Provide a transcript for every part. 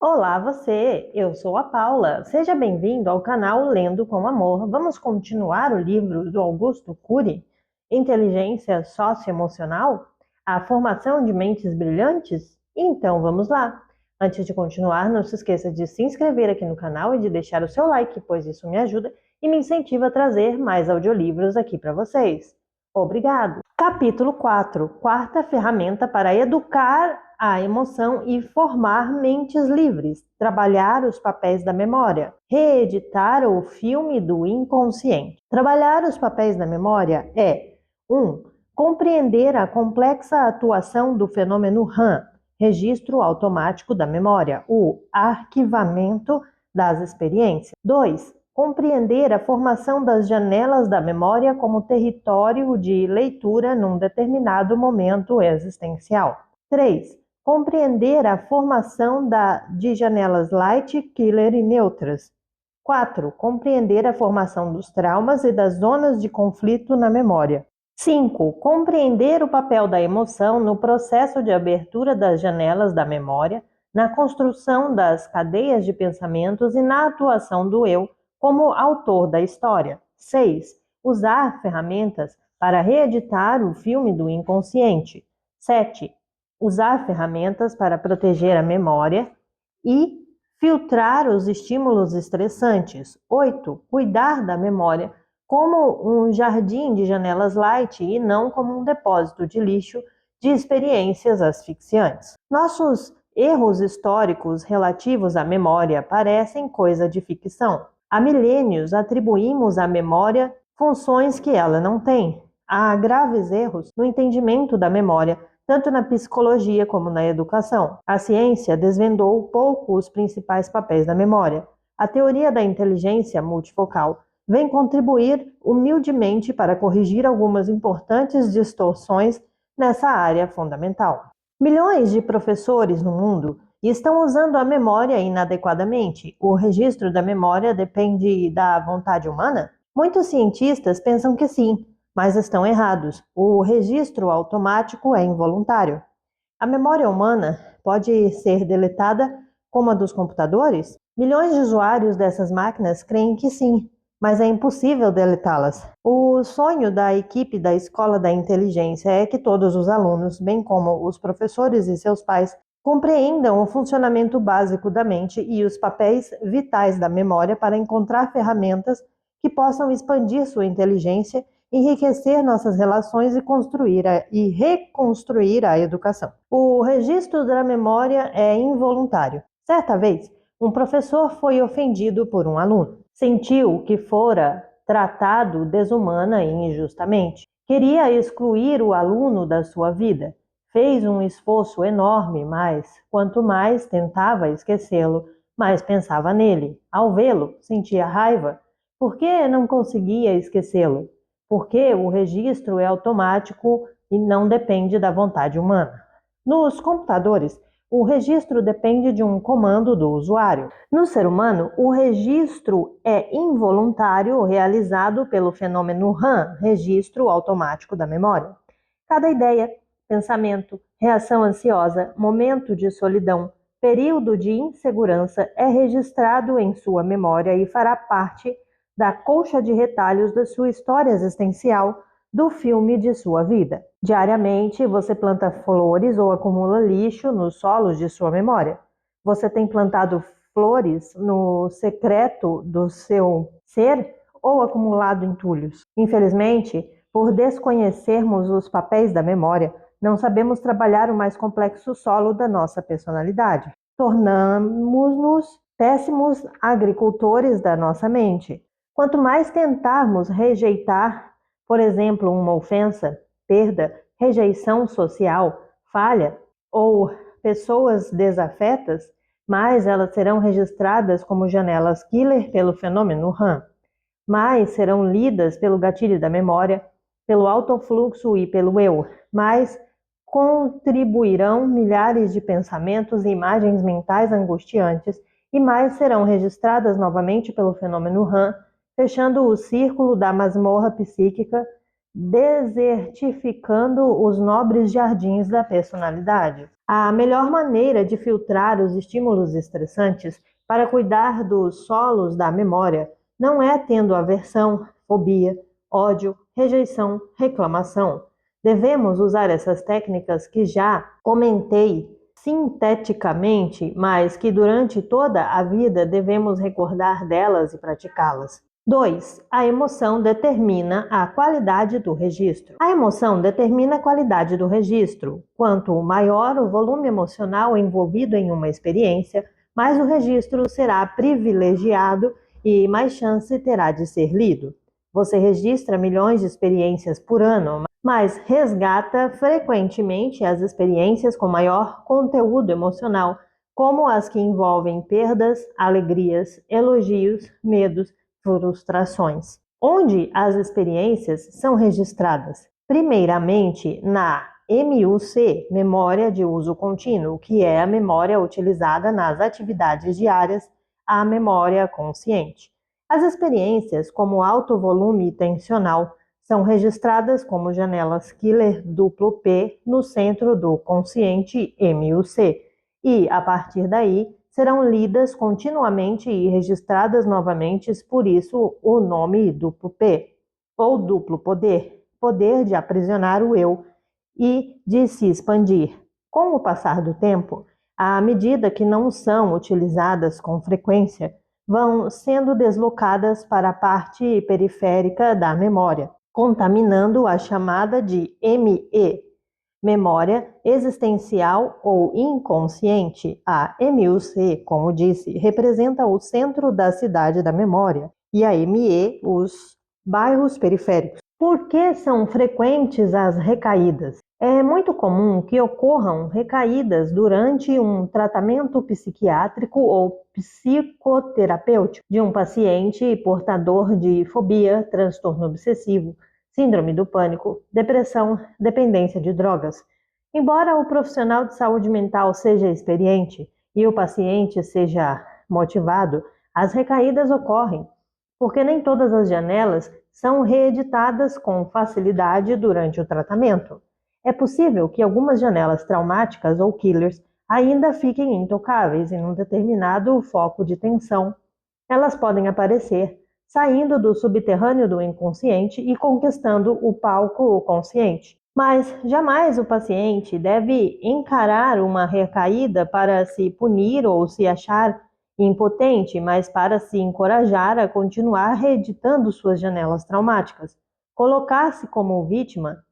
Olá, você! Eu sou a Paula. Seja bem-vindo ao canal Lendo com Amor. Vamos continuar o livro do Augusto Cury, Inteligência Socioemocional? A Formação de Mentes Brilhantes? Então vamos lá! Antes de continuar, não se esqueça de se inscrever aqui no canal e de deixar o seu like, pois isso me ajuda e me incentiva a trazer mais audiolivros aqui para vocês. Obrigado! Capítulo 4. Quarta ferramenta para educar a emoção e formar mentes livres. Trabalhar os papéis da memória. Reeditar o filme do inconsciente. Trabalhar os papéis da memória é 1. Compreender a complexa atuação do fenômeno RAM, registro automático da memória, o arquivamento das experiências. 2. Compreender a formação das janelas da memória como território de leitura num determinado momento existencial. 3. Compreender a formação de janelas light, killer e neutras. 4. Compreender a formação dos traumas e das zonas de conflito na memória. 5. Compreender o papel da emoção no processo de abertura das janelas da memória, na construção das cadeias de pensamentos e na atuação do eu como autor da história. 6. Usar ferramentas para reeditar o filme do inconsciente. 7. Usar ferramentas para proteger a memória e filtrar os estímulos estressantes. 8. Cuidar da memória como um jardim de janelas light e não como um depósito de lixo de experiências asfixiantes. Nossos erros históricos relativos à memória parecem coisa de ficção. Há milênios atribuímos à memória funções que ela não tem. Há graves erros no entendimento da memória, tanto na psicologia como na educação. A ciência desvendou pouco os principais papéis da memória. A teoria da inteligência multifocal vem contribuir humildemente para corrigir algumas importantes distorções nessa área fundamental. Milhões de professores no mundo estão usando a memória inadequadamente. O registro da memória depende da vontade humana? Muitos cientistas pensam que sim, mas estão errados. O registro automático é involuntário. A memória humana pode ser deletada como a dos computadores? Milhões de usuários dessas máquinas creem que sim, mas é impossível deletá-las. O sonho da equipe da Escola da Inteligência é que todos os alunos, bem como os professores e seus pais, compreendam o funcionamento básico da mente e os papéis vitais da memória para encontrar ferramentas que possam expandir sua inteligência, enriquecer nossas relações e construir e reconstruir a educação. O registro da memória é involuntário. Certa vez, um professor foi ofendido por um aluno. Sentiu que fora tratado desumana e injustamente. Queria excluir o aluno da sua vida. Fez um esforço enorme, mas quanto mais tentava esquecê-lo, mais pensava nele. Ao vê-lo, sentia raiva. Por que não conseguia esquecê-lo? Porque o registro é automático e não depende da vontade humana. Nos computadores, o registro depende de um comando do usuário. No ser humano, o registro é involuntário, realizado pelo fenômeno RAM, registro automático da memória. Cada ideia, pensamento, reação ansiosa, momento de solidão, período de insegurança é registrado em sua memória e fará parte da colcha de retalhos da sua história existencial, do filme de sua vida. Diariamente, você planta flores ou acumula lixo nos solos de sua memória. Você tem plantado flores no secreto do seu ser ou acumulado entulhos? Infelizmente, por desconhecermos os papéis da memória, não sabemos trabalhar o mais complexo solo da nossa personalidade. Tornamos-nos péssimos agricultores da nossa mente. Quanto mais tentarmos rejeitar, por exemplo, uma ofensa, perda, rejeição social, falha ou pessoas desafetas, mais elas serão registradas como janelas killer pelo fenômeno RAM. Mais serão lidas pelo gatilho da memória, pelo autofluxo e pelo eu. Mais contribuirão milhares de pensamentos e imagens mentais angustiantes e mais serão registradas novamente pelo fenômeno RAM, fechando o círculo da masmorra psíquica, desertificando os nobres jardins da personalidade. A melhor maneira de filtrar os estímulos estressantes para cuidar dos solos da memória não é tendo aversão, fobia, ódio, rejeição, reclamação. Devemos usar essas técnicas que já comentei sinteticamente, mas que durante toda a vida devemos recordar delas e praticá-las. 2. A emoção determina a qualidade do registro. A emoção determina a qualidade do registro. Quanto maior o volume emocional envolvido em uma experiência, mais o registro será privilegiado e mais chance terá de ser lido. Você registra milhões de experiências por ano, mas resgata frequentemente as experiências com maior conteúdo emocional, como as que envolvem perdas, alegrias, elogios, medos, frustrações. Onde as experiências são registradas? Primeiramente, na MUC, Memória de Uso Contínuo, que é a memória utilizada nas atividades diárias, a memória consciente. As experiências, como alto volume tensional, são registradas como janelas Killer duplo P no centro do consciente MUC e, a partir daí, serão lidas continuamente e registradas novamente, por isso o nome duplo P, ou duplo poder, poder de aprisionar o eu e de se expandir. Com o passar do tempo, à medida que não são utilizadas com frequência, vão sendo deslocadas para a parte periférica da memória, contaminando a chamada de ME, memória existencial ou inconsciente. A MUC, como disse, representa o centro da cidade da memória e a ME, os bairros periféricos. Por que são frequentes as recaídas? É muito comum que ocorram recaídas durante um tratamento psiquiátrico ou psicoterapêutico de um paciente portador de fobia, transtorno obsessivo, síndrome do pânico, depressão, dependência de drogas. Embora o profissional de saúde mental seja experiente e o paciente seja motivado, as recaídas ocorrem, porque nem todas as janelas são reeditadas com facilidade durante o tratamento. É possível que algumas janelas traumáticas ou killers ainda fiquem intocáveis em um determinado foco de tensão. Elas podem aparecer saindo do subterrâneo do inconsciente e conquistando o palco consciente. Mas jamais o paciente deve encarar uma recaída para se punir ou se achar impotente, mas para se encorajar a continuar reeditando suas janelas traumáticas. Colocar-se como vítima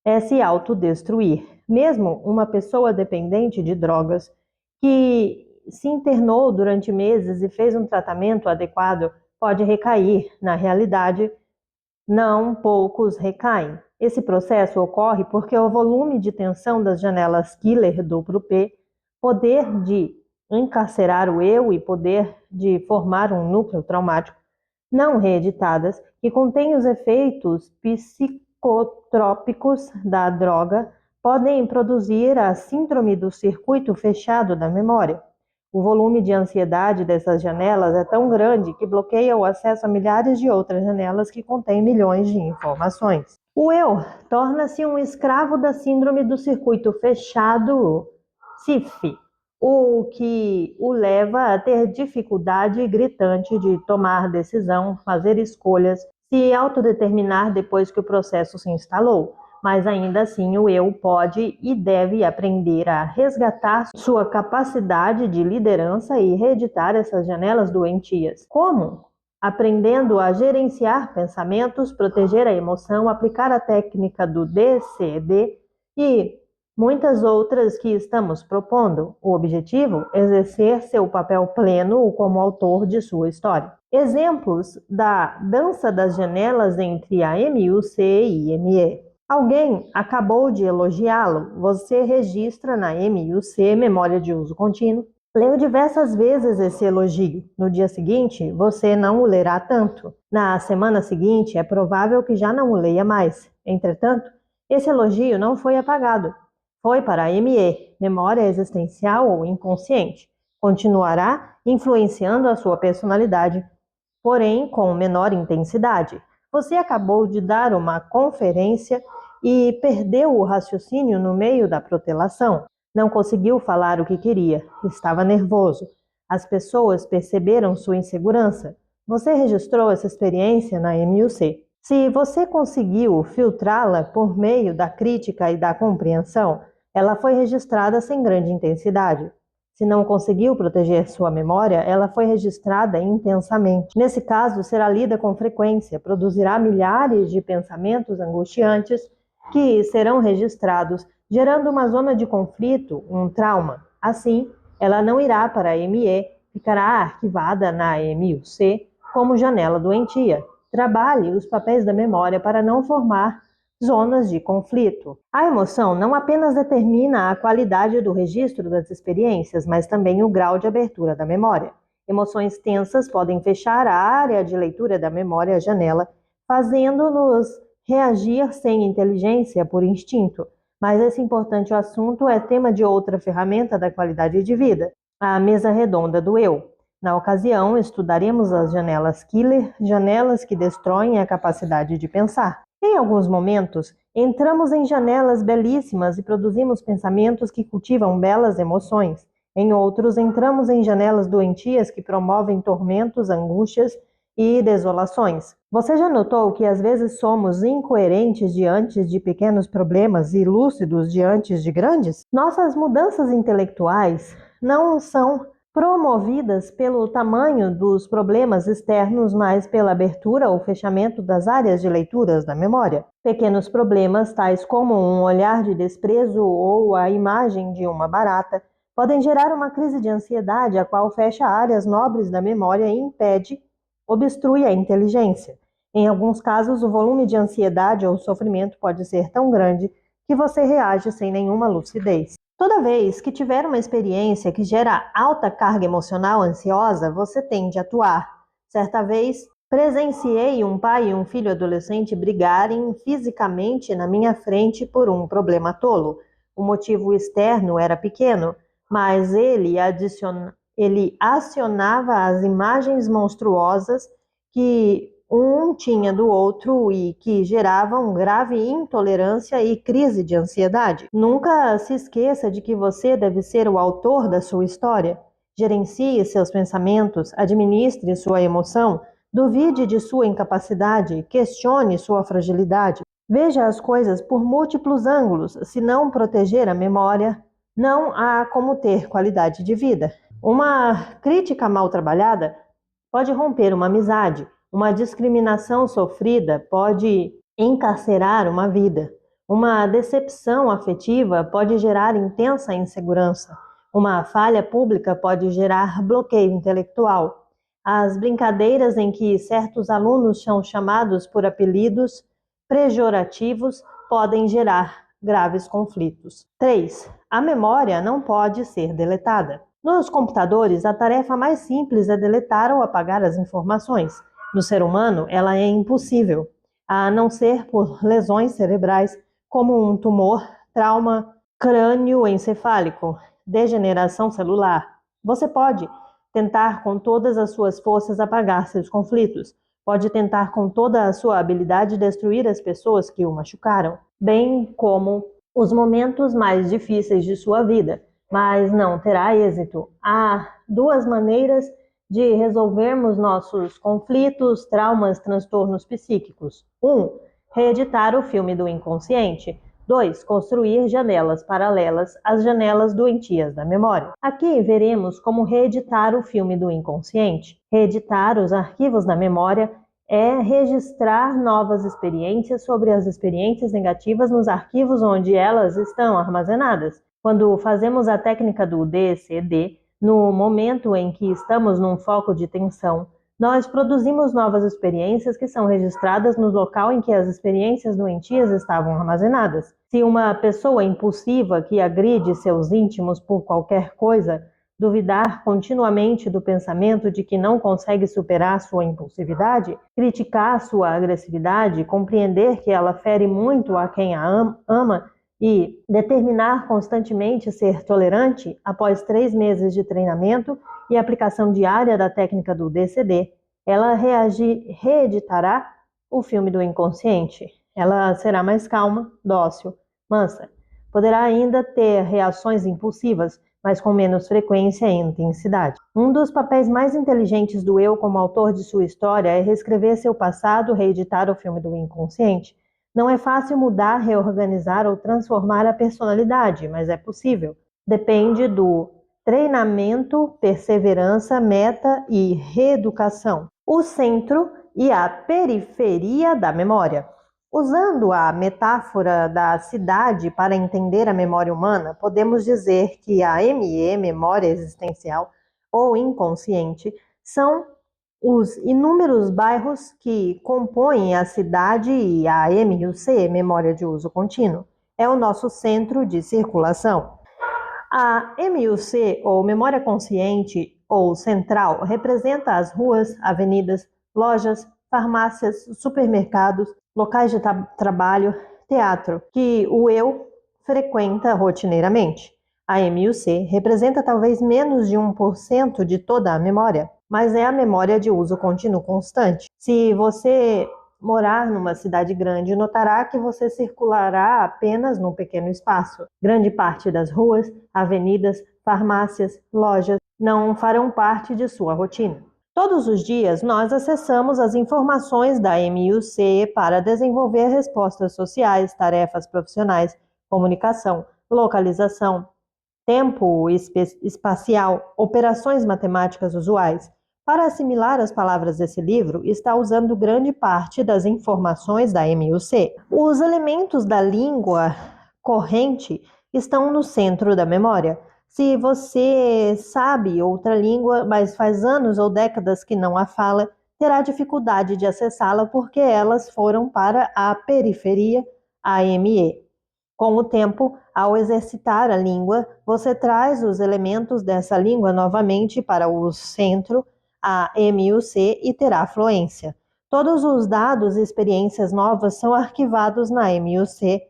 é se autodestruir. Mesmo uma pessoa dependente de drogas que se internou durante meses e fez um tratamento adequado pode recair. Na realidade, não poucos recaem. Esse processo ocorre porque o volume de tensão das janelas Killer duplo P, poder de encarcerar o eu e poder de formar um núcleo traumático, não reeditadas, que contém os efeitos psicotrópicos da droga, podem produzir a síndrome do circuito fechado da memória. O volume de ansiedade dessas janelas é tão grande que bloqueia o acesso a milhares de outras janelas que contêm milhões de informações. O eu torna-se um escravo da síndrome do circuito fechado, SIF, o que o leva a ter dificuldade gritante de tomar decisão, fazer escolhas, se autodeterminar depois que o processo se instalou. Mas ainda assim o eu pode e deve aprender a resgatar sua capacidade de liderança e reeditar essas janelas doentias. Como? Aprendendo a gerenciar pensamentos, proteger a emoção, aplicar a técnica do DCD e muitas outras que estamos propondo. O objetivo é exercer seu papel pleno como autor de sua história. Exemplos da dança das janelas entre a MUC e ME. Alguém acabou de elogiá-lo, você registra na MUC, Memória de Uso Contínuo, leu diversas vezes esse elogio. No dia seguinte, você não o lerá tanto. Na semana seguinte, é provável que já não o leia mais. Entretanto, esse elogio não foi apagado. Foi para a ME, Memória Existencial ou Inconsciente. Continuará influenciando a sua personalidade, porém com menor intensidade. Você acabou de dar uma conferência e perdeu o raciocínio no meio da protelação. Não conseguiu falar o que queria. Estava nervoso. As pessoas perceberam sua insegurança. Você registrou essa experiência na MUC. Se você conseguiu filtrá-la por meio da crítica e da compreensão, ela foi registrada sem grande intensidade. Se não conseguiu proteger sua memória, ela foi registrada intensamente. Nesse caso, será lida com frequência, produzirá milhares de pensamentos angustiantes que serão registrados, gerando uma zona de conflito, um trauma. Assim, ela não irá para a ME, ficará arquivada na MUC como janela doentia. Trabalhe os papéis da memória para não formar zonas de conflito. A emoção não apenas determina a qualidade do registro das experiências, mas também o grau de abertura da memória. Emoções tensas podem fechar a área de leitura da memória, a janela, fazendo-nos reagir sem inteligência por instinto. Mas esse importante assunto é tema de outra ferramenta da qualidade de vida, a mesa redonda do eu. Na ocasião, estudaremos as janelas killer, janelas que destroem a capacidade de pensar. Em alguns momentos, entramos em janelas belíssimas e produzimos pensamentos que cultivam belas emoções. Em outros, entramos em janelas doentias que promovem tormentos, angústias e desolações. Você já notou que às vezes somos incoerentes diante de pequenos problemas e lúcidos diante de grandes? Nossas mudanças intelectuais não são promovidas pelo tamanho dos problemas externos, mas pela abertura ou fechamento das áreas de leituras da memória. Pequenos problemas, tais como um olhar de desprezo ou a imagem de uma barata, podem gerar uma crise de ansiedade, a qual fecha áreas nobres da memória e obstrui a inteligência. Em alguns casos, o volume de ansiedade ou sofrimento pode ser tão grande que você reage sem nenhuma lucidez. Toda vez que tiver uma experiência que gera alta carga emocional ansiosa, você tende a atuar. Certa vez, presenciei um pai e um filho adolescente brigarem fisicamente na minha frente por um problema tolo. O motivo externo era pequeno, mas ele acionava as imagens monstruosas que um tinha do outro e que geravam grave intolerância e crise de ansiedade. Nunca se esqueça de que você deve ser o autor da sua história. Gerencie seus pensamentos, administre sua emoção, duvide de sua incapacidade, questione sua fragilidade. Veja as coisas por múltiplos ângulos. Se não proteger a memória, não há como ter qualidade de vida. Uma crítica mal trabalhada pode romper uma amizade. Uma discriminação sofrida pode encarcerar uma vida. Uma decepção afetiva pode gerar intensa insegurança. Uma falha pública pode gerar bloqueio intelectual. As brincadeiras em que certos alunos são chamados por apelidos pejorativos podem gerar graves conflitos. 3. A memória não pode ser deletada. Nos computadores, a tarefa mais simples é deletar ou apagar as informações. No ser humano, ela é impossível, a não ser por lesões cerebrais, como um tumor, trauma crânioencefálico, degeneração celular. Você pode tentar com todas as suas forças apagar seus conflitos. Pode tentar com toda a sua habilidade destruir as pessoas que o machucaram, bem como os momentos mais difíceis de sua vida, mas não terá êxito. Há duas maneiras de resolvermos nossos conflitos, traumas, transtornos psíquicos. 1. Reeditar o filme do inconsciente. 2. Construir janelas paralelas às janelas doentias da memória. Aqui veremos como reeditar o filme do inconsciente. Reeditar os arquivos da memória é registrar novas experiências sobre as experiências negativas nos arquivos onde elas estão armazenadas. Quando fazemos a técnica do DCD, no momento em que estamos num foco de tensão, nós produzimos novas experiências que são registradas no local em que as experiências doentias estavam armazenadas. Se uma pessoa impulsiva que agride seus íntimos por qualquer coisa, duvidar continuamente do pensamento de que não consegue superar sua impulsividade, criticar sua agressividade, compreender que ela fere muito a quem a ama, e determinar constantemente ser tolerante, após 3 meses de treinamento e aplicação diária da técnica do DCD, ela reeditará o filme do inconsciente. Ela será mais calma, dócil, mansa. Poderá ainda ter reações impulsivas, mas com menos frequência e intensidade. Um dos papéis mais inteligentes do eu como autor de sua história é reescrever seu passado, reeditar o filme do inconsciente. Não é fácil mudar, reorganizar ou transformar a personalidade, mas é possível. Depende do treinamento, perseverança, meta e reeducação. O centro e a periferia da memória. Usando a metáfora da cidade para entender a memória humana, podemos dizer que a ME, memória existencial ou inconsciente, são os inúmeros bairros que compõem a cidade e a MUC, memória de uso contínuo, é o nosso centro de circulação. A MUC, ou memória consciente ou central, representa as ruas, avenidas, lojas, farmácias, supermercados, locais de trabalho, teatro, que o eu frequenta rotineiramente. A MUC representa talvez menos de 1% de toda a memória, mas é a memória de uso contínuo constante. Se você morar numa cidade grande, notará que você circulará apenas num pequeno espaço. Grande parte das ruas, avenidas, farmácias, lojas não farão parte de sua rotina. Todos os dias, nós acessamos as informações da MUC para desenvolver respostas sociais, tarefas profissionais, comunicação, localização, tempo espacial, operações matemáticas usuais. Para assimilar as palavras desse livro, está usando grande parte das informações da MUC. Os elementos da língua corrente estão no centro da memória. Se você sabe outra língua, mas faz anos ou décadas que não a fala, terá dificuldade de acessá-la porque elas foram para a periferia, a ME. Com o tempo, ao exercitar a língua, você traz os elementos dessa língua novamente para o centro, a MUC, e terá fluência. Todos os dados e experiências novas são arquivados na MUC,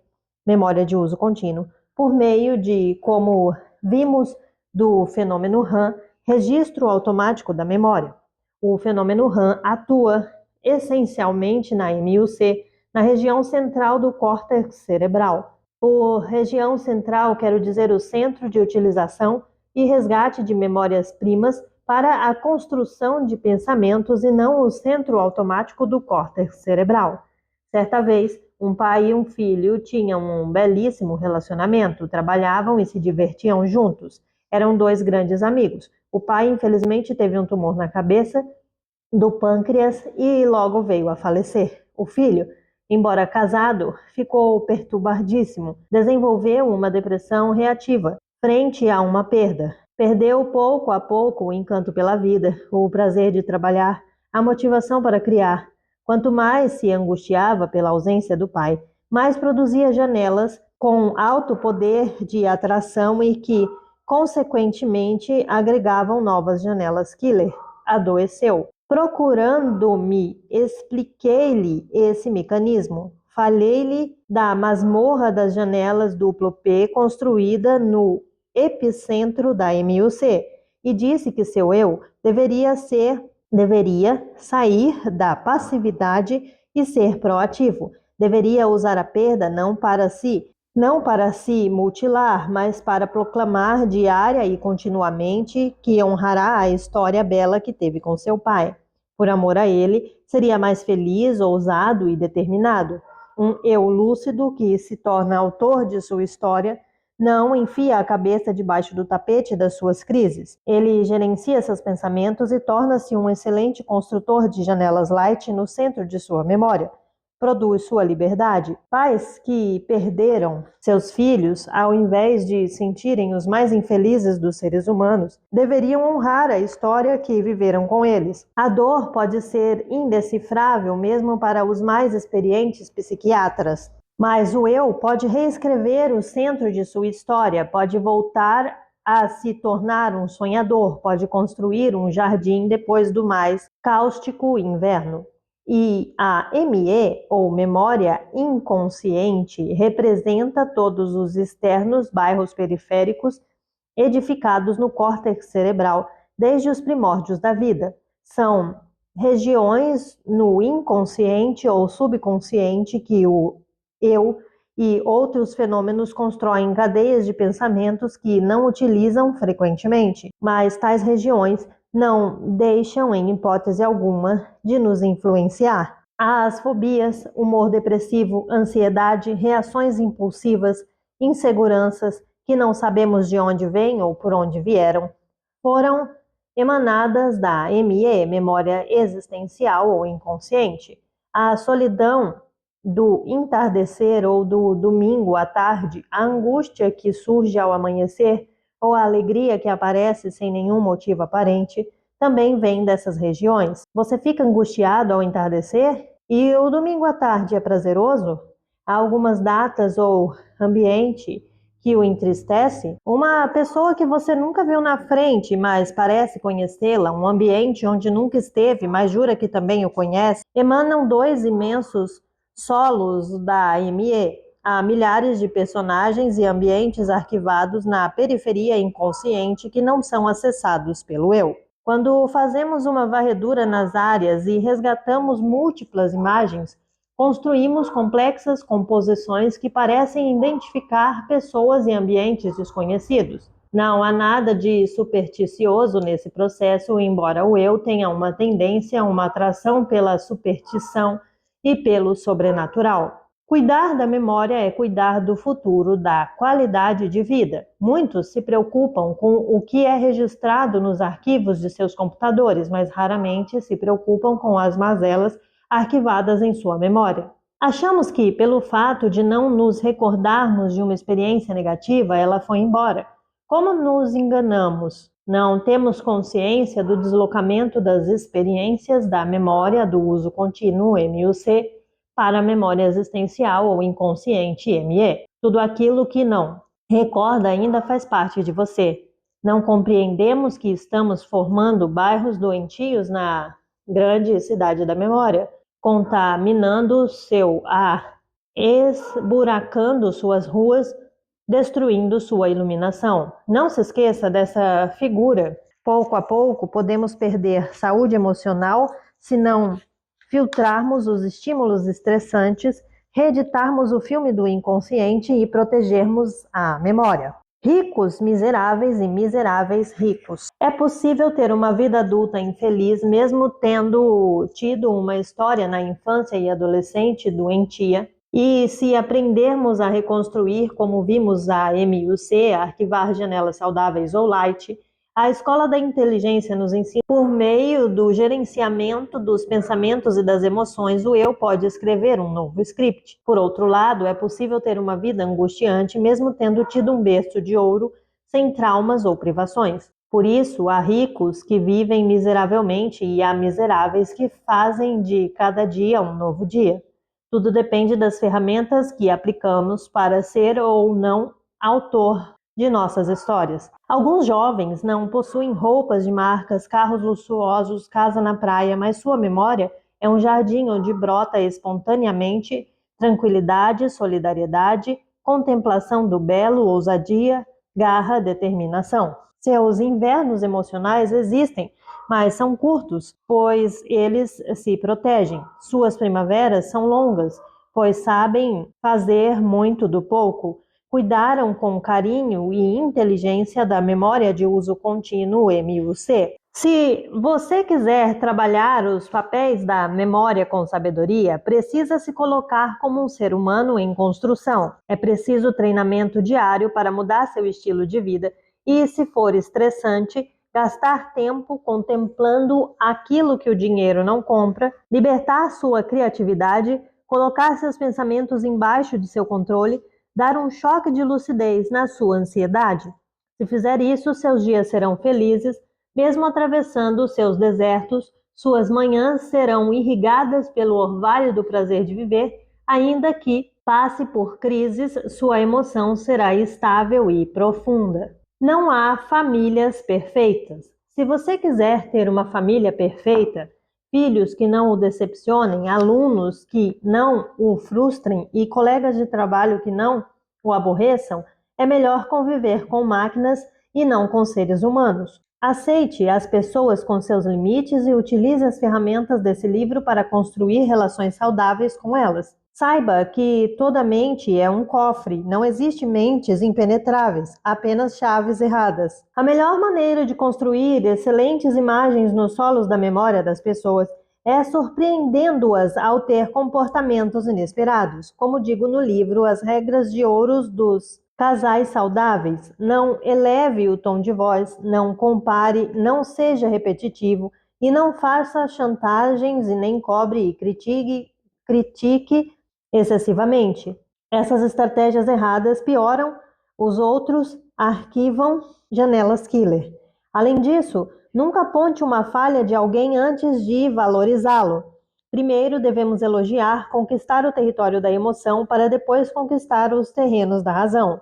memória de uso contínuo, por meio de, como vimos do fenômeno RAM, registro automático da memória. O fenômeno RAM atua essencialmente na MUC, na região central do córtex cerebral. Por região central, quero dizer o centro de utilização e resgate de memórias-primas para a construção de pensamentos e não o centro automático do córtex cerebral. Certa vez, um pai e um filho tinham um belíssimo relacionamento, trabalhavam e se divertiam juntos. Eram dois grandes amigos. O pai, infelizmente, teve um tumor na cabeça do pâncreas e logo veio a falecer. O filho, embora casado, ficou perturbadíssimo. Desenvolveu uma depressão reativa frente a uma perda. Perdeu pouco a pouco o encanto pela vida, o prazer de trabalhar, a motivação para criar. Quanto mais se angustiava pela ausência do pai, mais produzia janelas com alto poder de atração e que, consequentemente, agregavam novas janelas killer. Adoeceu. Procurando-me, expliquei-lhe esse mecanismo. Falei-lhe da masmorra das janelas duplo P construída no epicentro da MUC e disse que seu eu deveria sair da passividade e ser proativo. Deveria usar a perda não para se mutilar, mas para proclamar diária e continuamente que honrará a história bela que teve com seu pai. Por amor a ele, seria mais feliz, ousado e determinado. Um eu lúcido que se torna autor de sua história não enfia a cabeça debaixo do tapete das suas crises. Ele gerencia seus pensamentos e torna-se um excelente construtor de janelas light no centro de sua memória. Produz sua liberdade. Pais que perderam seus filhos, ao invés de sentirem os mais infelizes dos seres humanos, deveriam honrar a história que viveram com eles. A dor pode ser indecifrável mesmo para os mais experientes psiquiatras. Mas o eu pode reescrever o centro de sua história, pode voltar a se tornar um sonhador, pode construir um jardim depois do mais cáustico inverno. E a ME, ou memória inconsciente, representa todos os externos bairros periféricos edificados no córtex cerebral desde os primórdios da vida. São regiões no inconsciente ou subconsciente que o eu e outros fenômenos constroem cadeias de pensamentos que não utilizam frequentemente, mas tais regiões não deixam, em hipótese alguma, de nos influenciar. As fobias, humor depressivo, ansiedade, reações impulsivas, inseguranças que não sabemos de onde vêm ou por onde vieram, foram emanadas da ME, memória existencial ou inconsciente. A solidão do entardecer ou do domingo à tarde, a angústia que surge ao amanhecer ou a alegria que aparece sem nenhum motivo aparente, também vem dessas regiões. Você fica angustiado ao entardecer? E o domingo à tarde é prazeroso? Há algumas datas ou ambiente que o entristece? Uma pessoa que você nunca viu na frente, mas parece conhecê-la, um ambiente onde nunca esteve, mas jura que também o conhece, emanam dois imensos solos da ME. Há milhares de personagens e ambientes arquivados na periferia inconsciente que não são acessados pelo eu. Quando fazemos uma varredura nas áreas e resgatamos múltiplas imagens, construímos complexas composições que parecem identificar pessoas e ambientes desconhecidos. Não há nada de supersticioso nesse processo, embora o eu tenha uma tendência, uma atração pela superstição e pelo sobrenatural. Cuidar da memória é cuidar do futuro, da qualidade de vida. Muitos se preocupam com o que é registrado nos arquivos de seus computadores, mas raramente se preocupam com as mazelas arquivadas em sua memória. Achamos que, pelo fato de não nos recordarmos de uma experiência negativa, ela foi embora. Como nos enganamos? Não temos consciência do deslocamento das experiências da memória do uso contínuo, MUC, para a memória existencial ou inconsciente, ME. Tudo aquilo que não recorda ainda faz parte de você. Não compreendemos que estamos formando bairros doentios na grande cidade da memória, contaminando seu ar, esburacando suas ruas, destruindo sua iluminação. Não se esqueça dessa figura. Pouco a pouco podemos perder saúde emocional se não filtrarmos os estímulos estressantes, reeditarmos o filme do inconsciente e protegermos a memória. Ricos, miseráveis e miseráveis ricos. É possível ter uma vida adulta infeliz mesmo tendo tido uma história na infância e adolescente doentia. E se aprendermos a reconstruir, como vimos a MUC, arquivar janelas saudáveis ou light, a Escola da Inteligência nos ensina, por meio do gerenciamento dos pensamentos e das emoções, o eu pode escrever um novo script. Por outro lado, é possível ter uma vida angustiante, mesmo tendo tido um berço de ouro, sem traumas ou privações. Por isso, há ricos que vivem miseravelmente e há miseráveis que fazem de cada dia um novo dia. Tudo depende das ferramentas que aplicamos para ser ou não autor de nossas histórias. Alguns jovens não possuem roupas de marcas, carros luxuosos, casa na praia, mas sua memória é um jardim onde brota espontaneamente tranquilidade, solidariedade, contemplação do belo, ousadia, garra, determinação. Seus invernos emocionais existem, mas são curtos, pois eles se protegem. Suas primaveras são longas, pois sabem fazer muito do pouco. Cuidaram com carinho e inteligência da memória de uso contínuo MUC. Se você quiser trabalhar os papéis da memória com sabedoria, precisa se colocar como um ser humano em construção. É preciso treinamento diário para mudar seu estilo de vida e, se for estressante, gastar tempo contemplando aquilo que o dinheiro não compra, libertar sua criatividade, colocar seus pensamentos embaixo de seu controle, dar um choque de lucidez na sua ansiedade. Se fizer isso, seus dias serão felizes, mesmo atravessando seus desertos, suas manhãs serão irrigadas pelo orvalho do prazer de viver, ainda que passe por crises, sua emoção será estável e profunda. Não há famílias perfeitas. Se você quiser ter uma família perfeita, filhos que não o decepcionem, alunos que não o frustrem e colegas de trabalho que não o aborreçam, é melhor conviver com máquinas e não com seres humanos. Aceite as pessoas com seus limites e utilize as ferramentas desse livro para construir relações saudáveis com elas. Saiba que toda mente é um cofre, não existe mentes impenetráveis, apenas chaves erradas. A melhor maneira de construir excelentes imagens nos solos da memória das pessoas é surpreendendo-as ao ter comportamentos inesperados. Como digo no livro As Regras de Ouro dos Casais Saudáveis, não eleve o tom de voz, não compare, não seja repetitivo e não faça chantagens e nem cobre e critique excessivamente. Essas estratégias erradas pioram, os outros arquivam janelas killer. Além disso, nunca aponte uma falha de alguém antes de valorizá-lo. Primeiro devemos elogiar, conquistar o território da emoção para depois conquistar os terrenos da razão.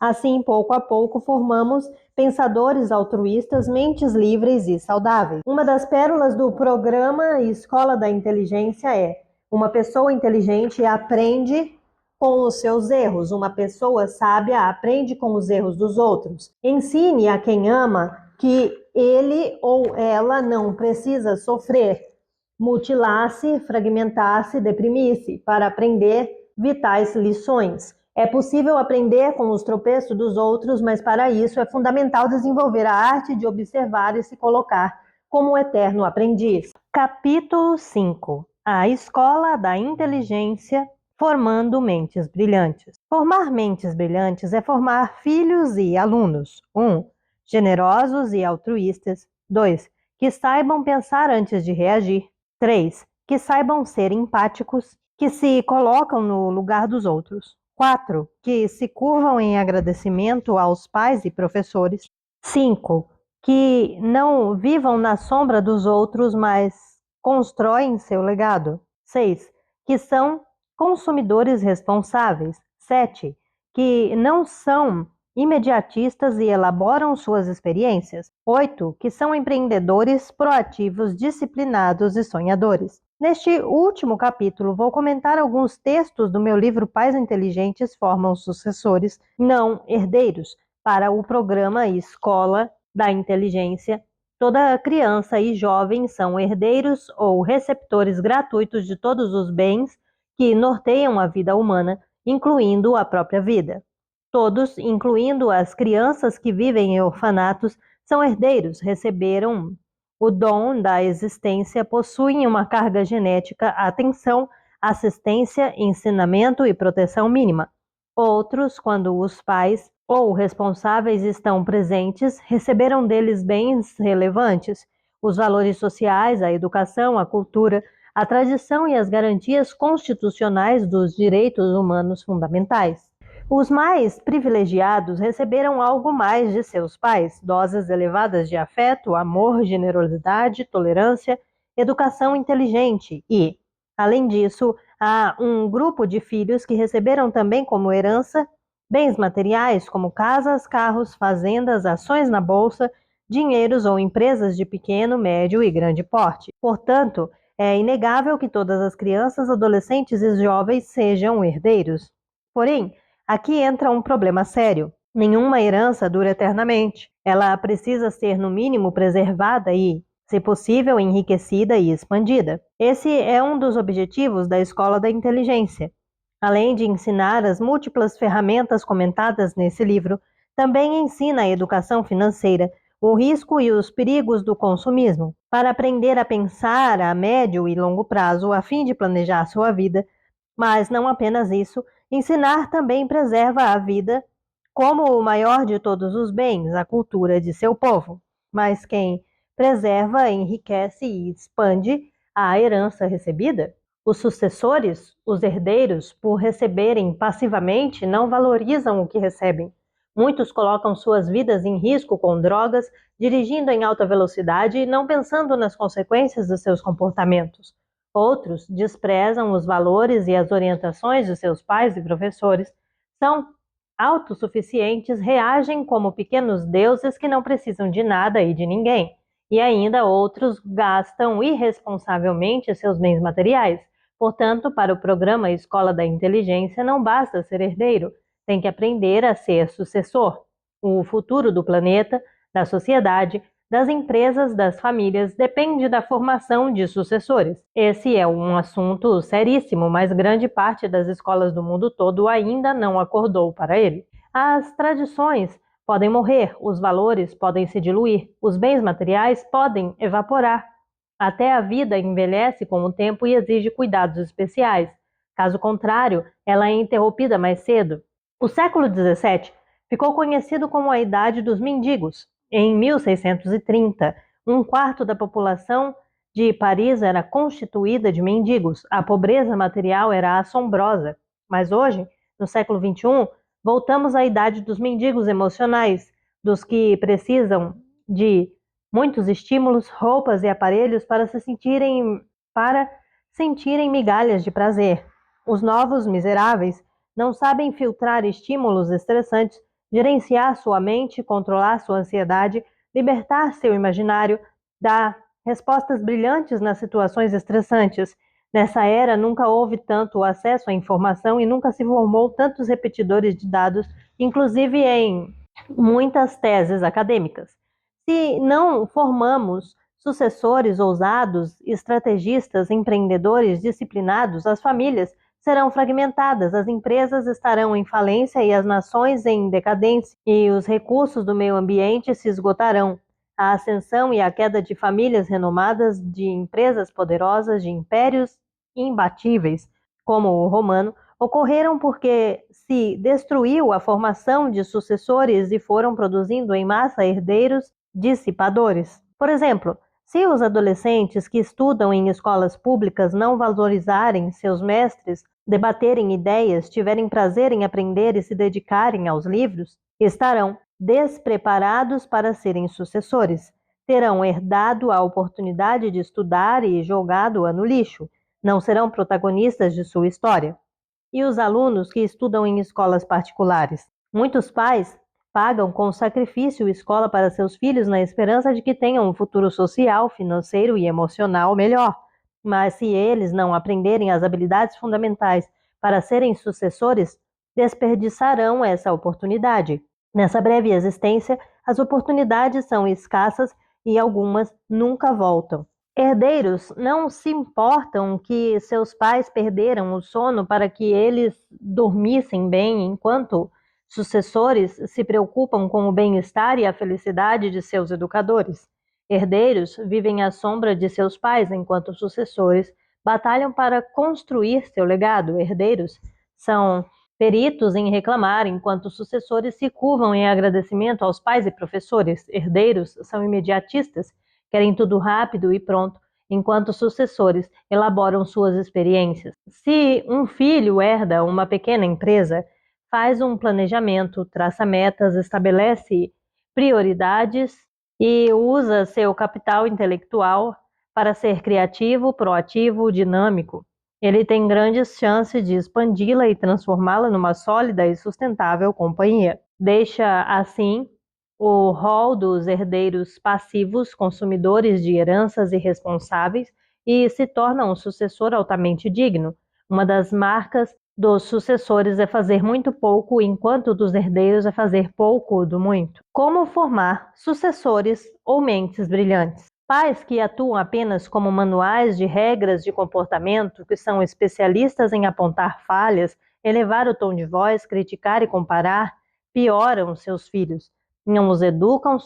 Assim, pouco a pouco, formamos pensadores altruístas, mentes livres e saudáveis. Uma das pérolas do programa Escola da Inteligência é: uma pessoa inteligente aprende com os seus erros. Uma pessoa sábia aprende com os erros dos outros. Ensine a quem ama que ele ou ela não precisa sofrer, mutilar-se, fragmentar-se, deprimir-se para aprender vitais lições. É possível aprender com os tropeços dos outros, mas para isso é fundamental desenvolver a arte de observar e se colocar como um eterno aprendiz. Capítulo 5. A Escola da Inteligência, formando mentes brilhantes. Formar mentes brilhantes é formar filhos e alunos. 1. Generosos e altruístas. 2. Que saibam pensar antes de reagir. 3. Que saibam ser empáticos, que se colocam no lugar dos outros. 4. Que se curvam em agradecimento aos pais e professores. 5. Que não vivam na sombra dos outros, mas constroem seu legado. 6. Que são consumidores responsáveis. 7. Que não são imediatistas e elaboram suas experiências. 8. Que são empreendedores, proativos, disciplinados e sonhadores. Neste último capítulo, vou comentar alguns textos do meu livro Pais Inteligentes Formam Sucessores, não herdeiros, para o programa Escola da Inteligência. Toda criança e jovem são herdeiros ou receptores gratuitos de todos os bens que norteiam a vida humana, incluindo a própria vida. Todos, incluindo as crianças que vivem em orfanatos, são herdeiros, receberam o dom da existência, possuem uma carga genética, atenção, assistência, ensinamento e proteção mínima. Outros, quando os pais ou responsáveis estão presentes, receberam deles bens relevantes, os valores sociais, a educação, a cultura, a tradição e as garantias constitucionais dos direitos humanos fundamentais. Os mais privilegiados receberam algo mais de seus pais, doses elevadas de afeto, amor, generosidade, tolerância, educação inteligente e, além disso, há um grupo de filhos que receberam também como herança bens materiais como casas, carros, fazendas, ações na bolsa, dinheiros ou empresas de pequeno, médio e grande porte. Portanto, é inegável que todas as crianças, adolescentes e jovens sejam herdeiros. Porém, aqui entra um problema sério. Nenhuma herança dura eternamente. Ela precisa ser, no mínimo, preservada e, se possível, enriquecida e expandida. Esse é um dos objetivos da Escola da Inteligência. Além de ensinar as múltiplas ferramentas comentadas nesse livro, também ensina a educação financeira, o risco e os perigos do consumismo, para aprender a pensar a médio e longo prazo a fim de planejar sua vida. Mas não apenas isso, ensinar também preserva a vida como o maior de todos os bens, a cultura de seu povo. Mas quem preserva, enriquece e expande a herança recebida? Os sucessores, os herdeiros, por receberem passivamente, não valorizam o que recebem. Muitos colocam suas vidas em risco com drogas, dirigindo em alta velocidade e não pensando nas consequências dos seus comportamentos. Outros desprezam os valores e as orientações de seus pais e professores, são autossuficientes, reagem como pequenos deuses que não precisam de nada e de ninguém. E ainda outros gastam irresponsavelmente seus bens materiais. Portanto, para o programa Escola da Inteligência, não basta ser herdeiro, tem que aprender a ser sucessor. O futuro do planeta, da sociedade, das empresas, das famílias, depende da formação de sucessores. Esse é um assunto seríssimo, mas grande parte das escolas do mundo todo ainda não acordou para ele. As tradições podem morrer, os valores podem se diluir, os bens materiais podem evaporar. Até a vida envelhece com o tempo e exige cuidados especiais. Caso contrário, ela é interrompida mais cedo. O século XVII ficou conhecido como a Idade dos Mendigos. Em 1630, um quarto da população de Paris era constituída de mendigos. A pobreza material era assombrosa. Mas hoje, no século XXI, voltamos à idade dos mendigos emocionais, dos que precisam de muitos estímulos, roupas e aparelhos para sentirem migalhas de prazer. Os novos miseráveis não sabem filtrar estímulos estressantes, gerenciar sua mente, controlar sua ansiedade, libertar seu imaginário, dar respostas brilhantes nas situações estressantes. Nessa era, nunca houve tanto acesso à informação e nunca se formou tantos repetidores de dados, inclusive em muitas teses acadêmicas. Se não formamos sucessores ousados, estrategistas, empreendedores disciplinados, as famílias serão fragmentadas, as empresas estarão em falência e as nações em decadência, e os recursos do meio ambiente se esgotarão. A ascensão e a queda de famílias renomadas, de empresas poderosas, de impérios imbatíveis, como o romano, ocorreram porque se destruiu a formação de sucessores e foram produzindo em massa herdeiros dissipadores. Por exemplo, se os adolescentes que estudam em escolas públicas não valorizarem seus mestres, debaterem ideias, tiverem prazer em aprender e se dedicarem aos livros, estarão despreparados para serem sucessores. Terão herdado a oportunidade de estudar e jogado-a no lixo. Não serão protagonistas de sua história. E os alunos que estudam em escolas particulares? Muitos pais pagam com sacrifício escola para seus filhos na esperança de que tenham um futuro social, financeiro e emocional melhor. Mas se eles não aprenderem as habilidades fundamentais para serem sucessores, desperdiçarão essa oportunidade. Nessa breve existência, as oportunidades são escassas e algumas nunca voltam. Herdeiros não se importam que seus pais perderam o sono para que eles dormissem bem, enquanto sucessores se preocupam com o bem-estar e a felicidade de seus educadores. Herdeiros vivem à sombra de seus pais, enquanto sucessores batalham para construir seu legado. Herdeiros são peritos em reclamar, enquanto sucessores se curvam em agradecimento aos pais e professores. Herdeiros são imediatistas, querem tudo rápido e pronto, enquanto sucessores elaboram suas experiências. Se um filho herda uma pequena empresa, faz um planejamento, traça metas, estabelece prioridades e usa seu capital intelectual para ser criativo, proativo, dinâmico. Ele tem grandes chances de expandi-la e transformá-la numa sólida e sustentável companhia. Deixa, assim, o rol dos herdeiros passivos, consumidores de heranças irresponsáveis, e se torna um sucessor altamente digno. Uma das marcas dos sucessores é fazer muito pouco, enquanto dos herdeiros é fazer pouco do muito. Como formar sucessores ou mentes brilhantes? Pais que atuam apenas como manuais de regras de comportamento, que são especialistas em apontar falhas, elevar o tom de voz, criticar e comparar, pioram seus filhos. Não os educam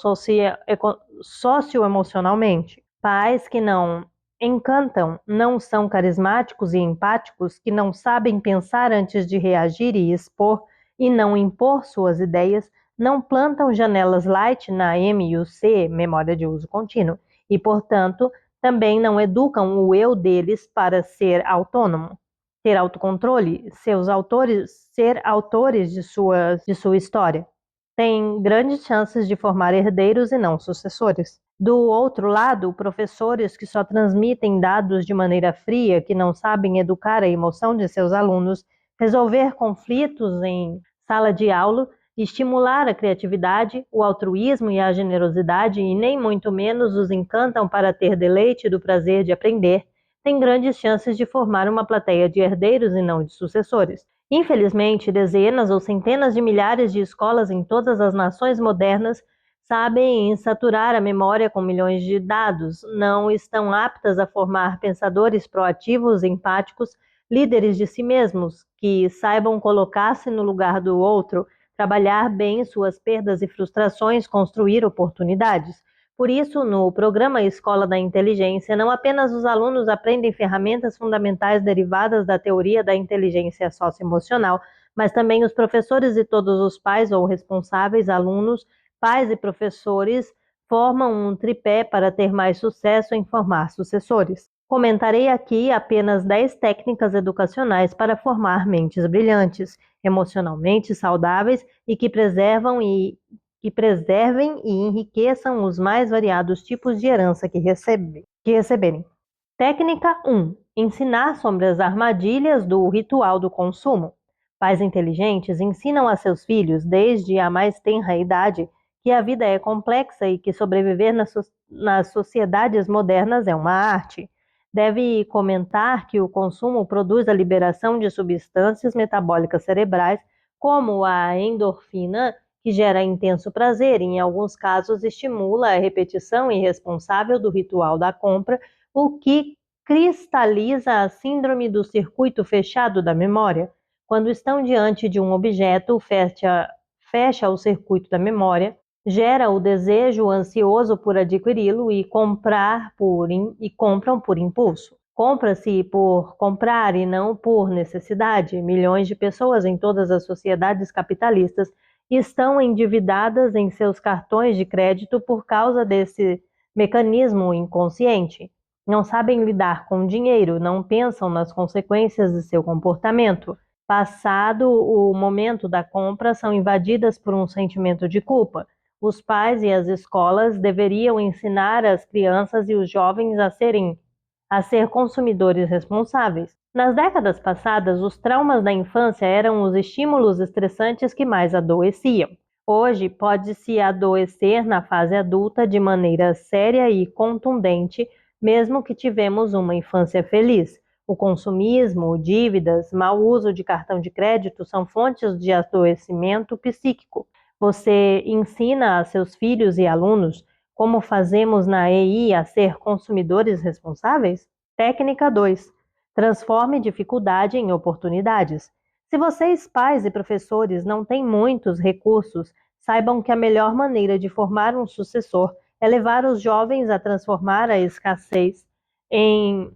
socioemocionalmente. Pais que não encantam, não são carismáticos e empáticos, que não sabem pensar antes de reagir e expor e não impor suas ideias, não plantam janelas light na MUC, memória de uso contínuo, e, portanto, também não educam o eu deles para ser autônomo, ter autocontrole, ser autores de sua história. Tem grandes chances de formar herdeiros e não sucessores. Do outro lado, professores que só transmitem dados de maneira fria, que não sabem educar a emoção de seus alunos, resolver conflitos em sala de aula, estimular a criatividade, o altruísmo e a generosidade, e nem muito menos os encantam para ter deleite do prazer de aprender, têm grandes chances de formar uma plateia de herdeiros e não de sucessores. Infelizmente, dezenas ou centenas de milhares de escolas em todas as nações modernas sabem saturar a memória com milhões de dados, não estão aptas a formar pensadores proativos, empáticos, líderes de si mesmos, que saibam colocar-se no lugar do outro, trabalhar bem suas perdas e frustrações, construir oportunidades. Por isso, no programa Escola da Inteligência, não apenas os alunos aprendem ferramentas fundamentais derivadas da teoria da inteligência socioemocional, mas também os professores e todos os pais ou responsáveis, alunos, pais e professores formam um tripé para ter mais sucesso em formar sucessores. Comentarei aqui apenas 10 técnicas educacionais para formar mentes brilhantes, emocionalmente saudáveis e que preservem e enriqueçam os mais variados tipos de herança que receberem. Técnica 1. Ensinar sobre as armadilhas do ritual do consumo. Pais inteligentes ensinam a seus filhos, desde a mais tenra idade, que a vida é complexa e que sobreviver nas sociedades modernas é uma arte. Deve comentar que o consumo produz a liberação de substâncias metabólicas cerebrais, como a endorfina, que gera intenso prazer e, em alguns casos, estimula a repetição irresponsável do ritual da compra, o que cristaliza a síndrome do circuito fechado da memória. Quando estão diante de um objeto, fecha o circuito da memória, gera o desejo ansioso por adquiri-lo e compram por impulso. Compra-se por comprar e não por necessidade. Milhões de pessoas em todas as sociedades capitalistas estão endividadas em seus cartões de crédito por causa desse mecanismo inconsciente. Não sabem lidar com dinheiro, não pensam nas consequências de seu comportamento. Passado o momento da compra, são invadidas por um sentimento de culpa. Os pais e as escolas deveriam ensinar as crianças e os jovens a ser consumidores responsáveis. Nas décadas passadas, os traumas da infância eram os estímulos estressantes que mais adoeciam. Hoje, pode-se adoecer na fase adulta de maneira séria e contundente, mesmo que tivemos uma infância feliz. O consumismo, dívidas, mau uso de cartão de crédito são fontes de adoecimento psíquico. Você ensina a seus filhos e alunos como fazemos na EI a ser consumidores responsáveis? Técnica 2. Transforme dificuldade em oportunidades. Se vocês, pais e professores, não têm muitos recursos, saibam que a melhor maneira de formar um sucessor é levar os jovens a transformar a escassez em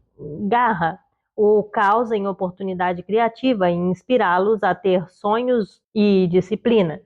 garra, o caos em oportunidade criativa e inspirá-los a ter sonhos e disciplina.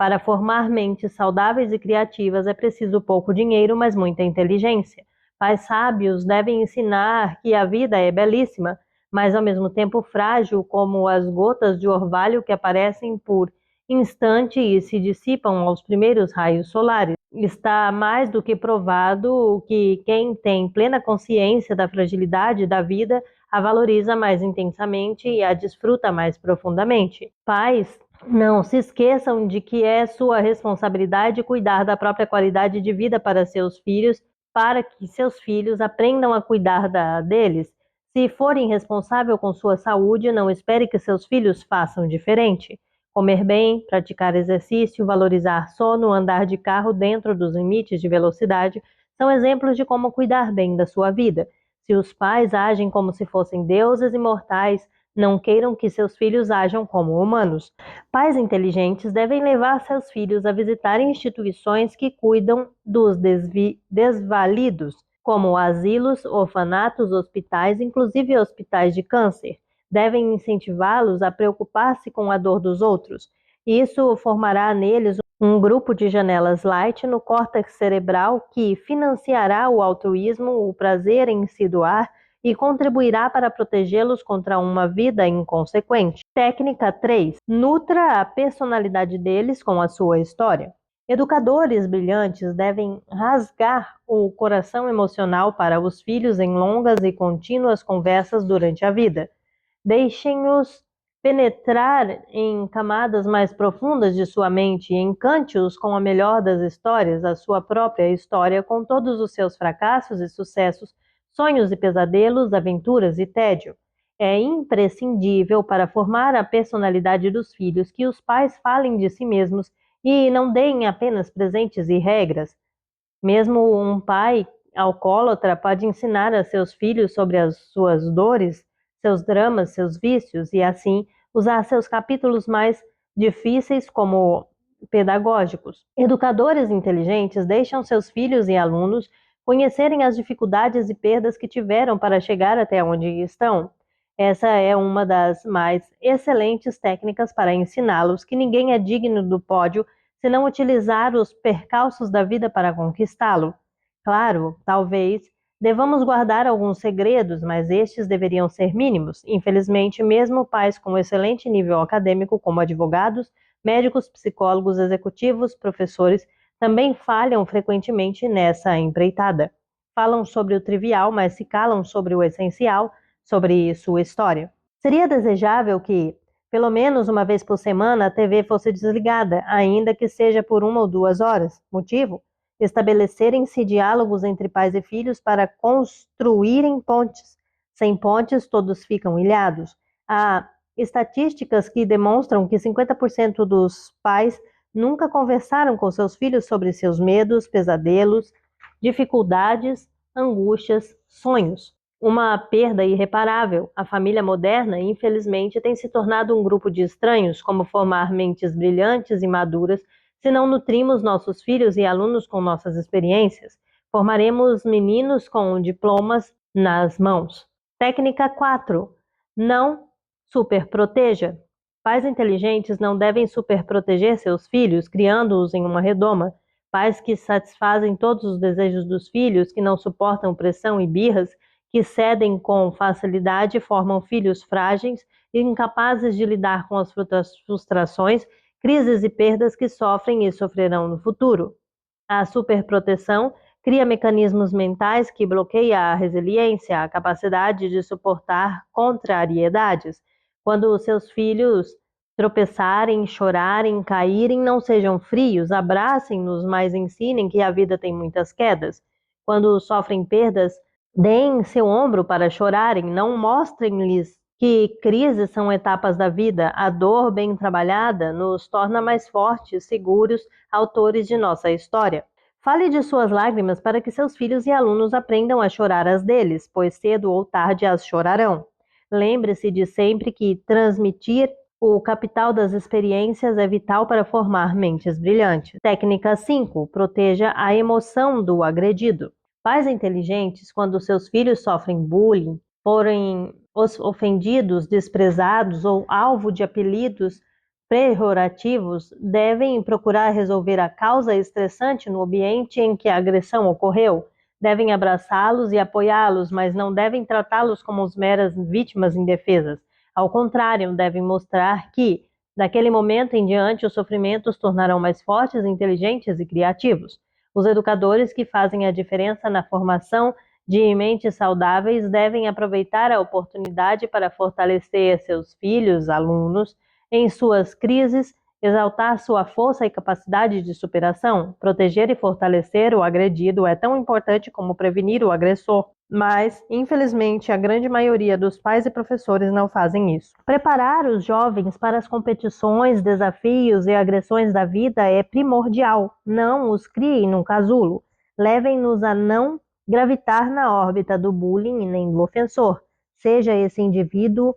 Para formar mentes saudáveis e criativas é preciso pouco dinheiro, mas muita inteligência. Pais sábios devem ensinar que a vida é belíssima, mas ao mesmo tempo frágil, como as gotas de orvalho que aparecem por instante e se dissipam aos primeiros raios solares. Está mais do que provado que quem tem plena consciência da fragilidade da vida a valoriza mais intensamente e a desfruta mais profundamente. Pais, não se esqueçam de que é sua responsabilidade cuidar da própria qualidade de vida para seus filhos, para que seus filhos aprendam a cuidar deles. Se forem responsáveis com sua saúde, não espere que seus filhos façam diferente. Comer bem, praticar exercício, valorizar sono, andar de carro dentro dos limites de velocidade são exemplos de como cuidar bem da sua vida. Se os pais agem como se fossem deuses imortais, não queiram que seus filhos ajam como humanos. Pais inteligentes devem levar seus filhos a visitar instituições que cuidam dos desvalidos, como asilos, orfanatos, hospitais, inclusive hospitais de câncer. Devem incentivá-los a preocupar-se com a dor dos outros. Isso formará neles um grupo de janelas light no córtex cerebral que financiará o altruísmo, o prazer em se doar e contribuirá para protegê-los contra uma vida inconsequente. Técnica 3. Nutra a personalidade deles com a sua história. Educadores brilhantes devem rasgar o coração emocional para os filhos em longas e contínuas conversas durante a vida. Deixem-os penetrar em camadas mais profundas de sua mente e encante-os com a melhor das histórias, a sua própria história, com todos os seus fracassos e sucessos, sonhos e pesadelos, aventuras e tédio. É imprescindível para formar a personalidade dos filhos que os pais falem de si mesmos E não deem apenas presentes e regras. Mesmo um pai alcoólatra pode ensinar a seus filhos sobre as suas dores, seus dramas, seus vícios, e assim usar seus capítulos mais difíceis como pedagógicos. Educadores inteligentes deixam seus filhos e alunos conhecerem as dificuldades e perdas que tiveram para chegar até onde estão. Essa é uma das mais excelentes técnicas para ensiná-los que ninguém é digno do pódio se não utilizar os percalços da vida para conquistá-lo. Claro, talvez devamos guardar alguns segredos, mas estes deveriam ser mínimos. Infelizmente, mesmo pais com excelente nível acadêmico, como advogados, médicos, psicólogos, executivos, professores, também falham frequentemente nessa empreitada. Falam sobre o trivial, mas se calam sobre o essencial, sobre sua história. Seria desejável que, pelo menos uma vez por semana, a TV fosse desligada, ainda que seja por 1 ou 2 horas. Motivo? Estabelecerem-se diálogos entre pais e filhos para construírem pontes. Sem pontes, todos ficam ilhados. Há estatísticas que demonstram que 50% dos pais nunca conversaram com seus filhos sobre seus medos, pesadelos, dificuldades, angústias, sonhos. Uma perda irreparável. A família moderna, infelizmente, tem se tornado um grupo de estranhos. Como formar mentes brilhantes e maduras se não nutrimos nossos filhos e alunos com nossas experiências? Formaremos meninos com diplomas nas mãos. Técnica 4. Não superproteja. Pais inteligentes não devem superproteger seus filhos, criando-os em uma redoma. Pais que satisfazem todos os desejos dos filhos, que não suportam pressão e birras, que cedem com facilidade, formam filhos frágeis e incapazes de lidar com as frustrações, crises e perdas que sofrem e sofrerão no futuro. A superproteção cria mecanismos mentais que bloqueiam a resiliência, a capacidade de suportar contrariedades. Quando os seus filhos tropeçarem, chorarem, caírem, não sejam frios, abracem-nos, mas ensinem que a vida tem muitas quedas. Quando sofrem perdas, deem seu ombro para chorarem, não mostrem-lhes que crises são etapas da vida. A dor bem trabalhada nos torna mais fortes, seguros, autores de nossa história. Fale de suas lágrimas para que seus filhos e alunos aprendam a chorar as deles, pois cedo ou tarde as chorarão. Lembre-se de sempre que transmitir o capital das experiências é vital para formar mentes brilhantes. Técnica 5. Proteja a emoção do agredido. Pais inteligentes, quando seus filhos sofrem bullying, forem ofendidos, desprezados ou alvo de apelidos pejorativos, devem procurar resolver a causa estressante no ambiente em que a agressão ocorreu. Devem abraçá-los e apoiá-los, mas não devem tratá-los como as meras vítimas indefesas. Ao contrário, devem mostrar que, daquele momento em diante, os sofrimentos tornarão mais fortes, inteligentes e criativos. Os educadores que fazem a diferença na formação de mentes saudáveis devem aproveitar a oportunidade para fortalecer seus filhos, alunos, em suas crises, exaltar sua força e capacidade de superação. Proteger e fortalecer o agredido é tão importante como prevenir o agressor. Mas, infelizmente, a grande maioria dos pais e professores não fazem isso. Preparar os jovens para as competições, desafios e agressões da vida é primordial. Não os criem num casulo. Levem-nos a não gravitar na órbita do bullying nem do ofensor. Seja esse indivíduo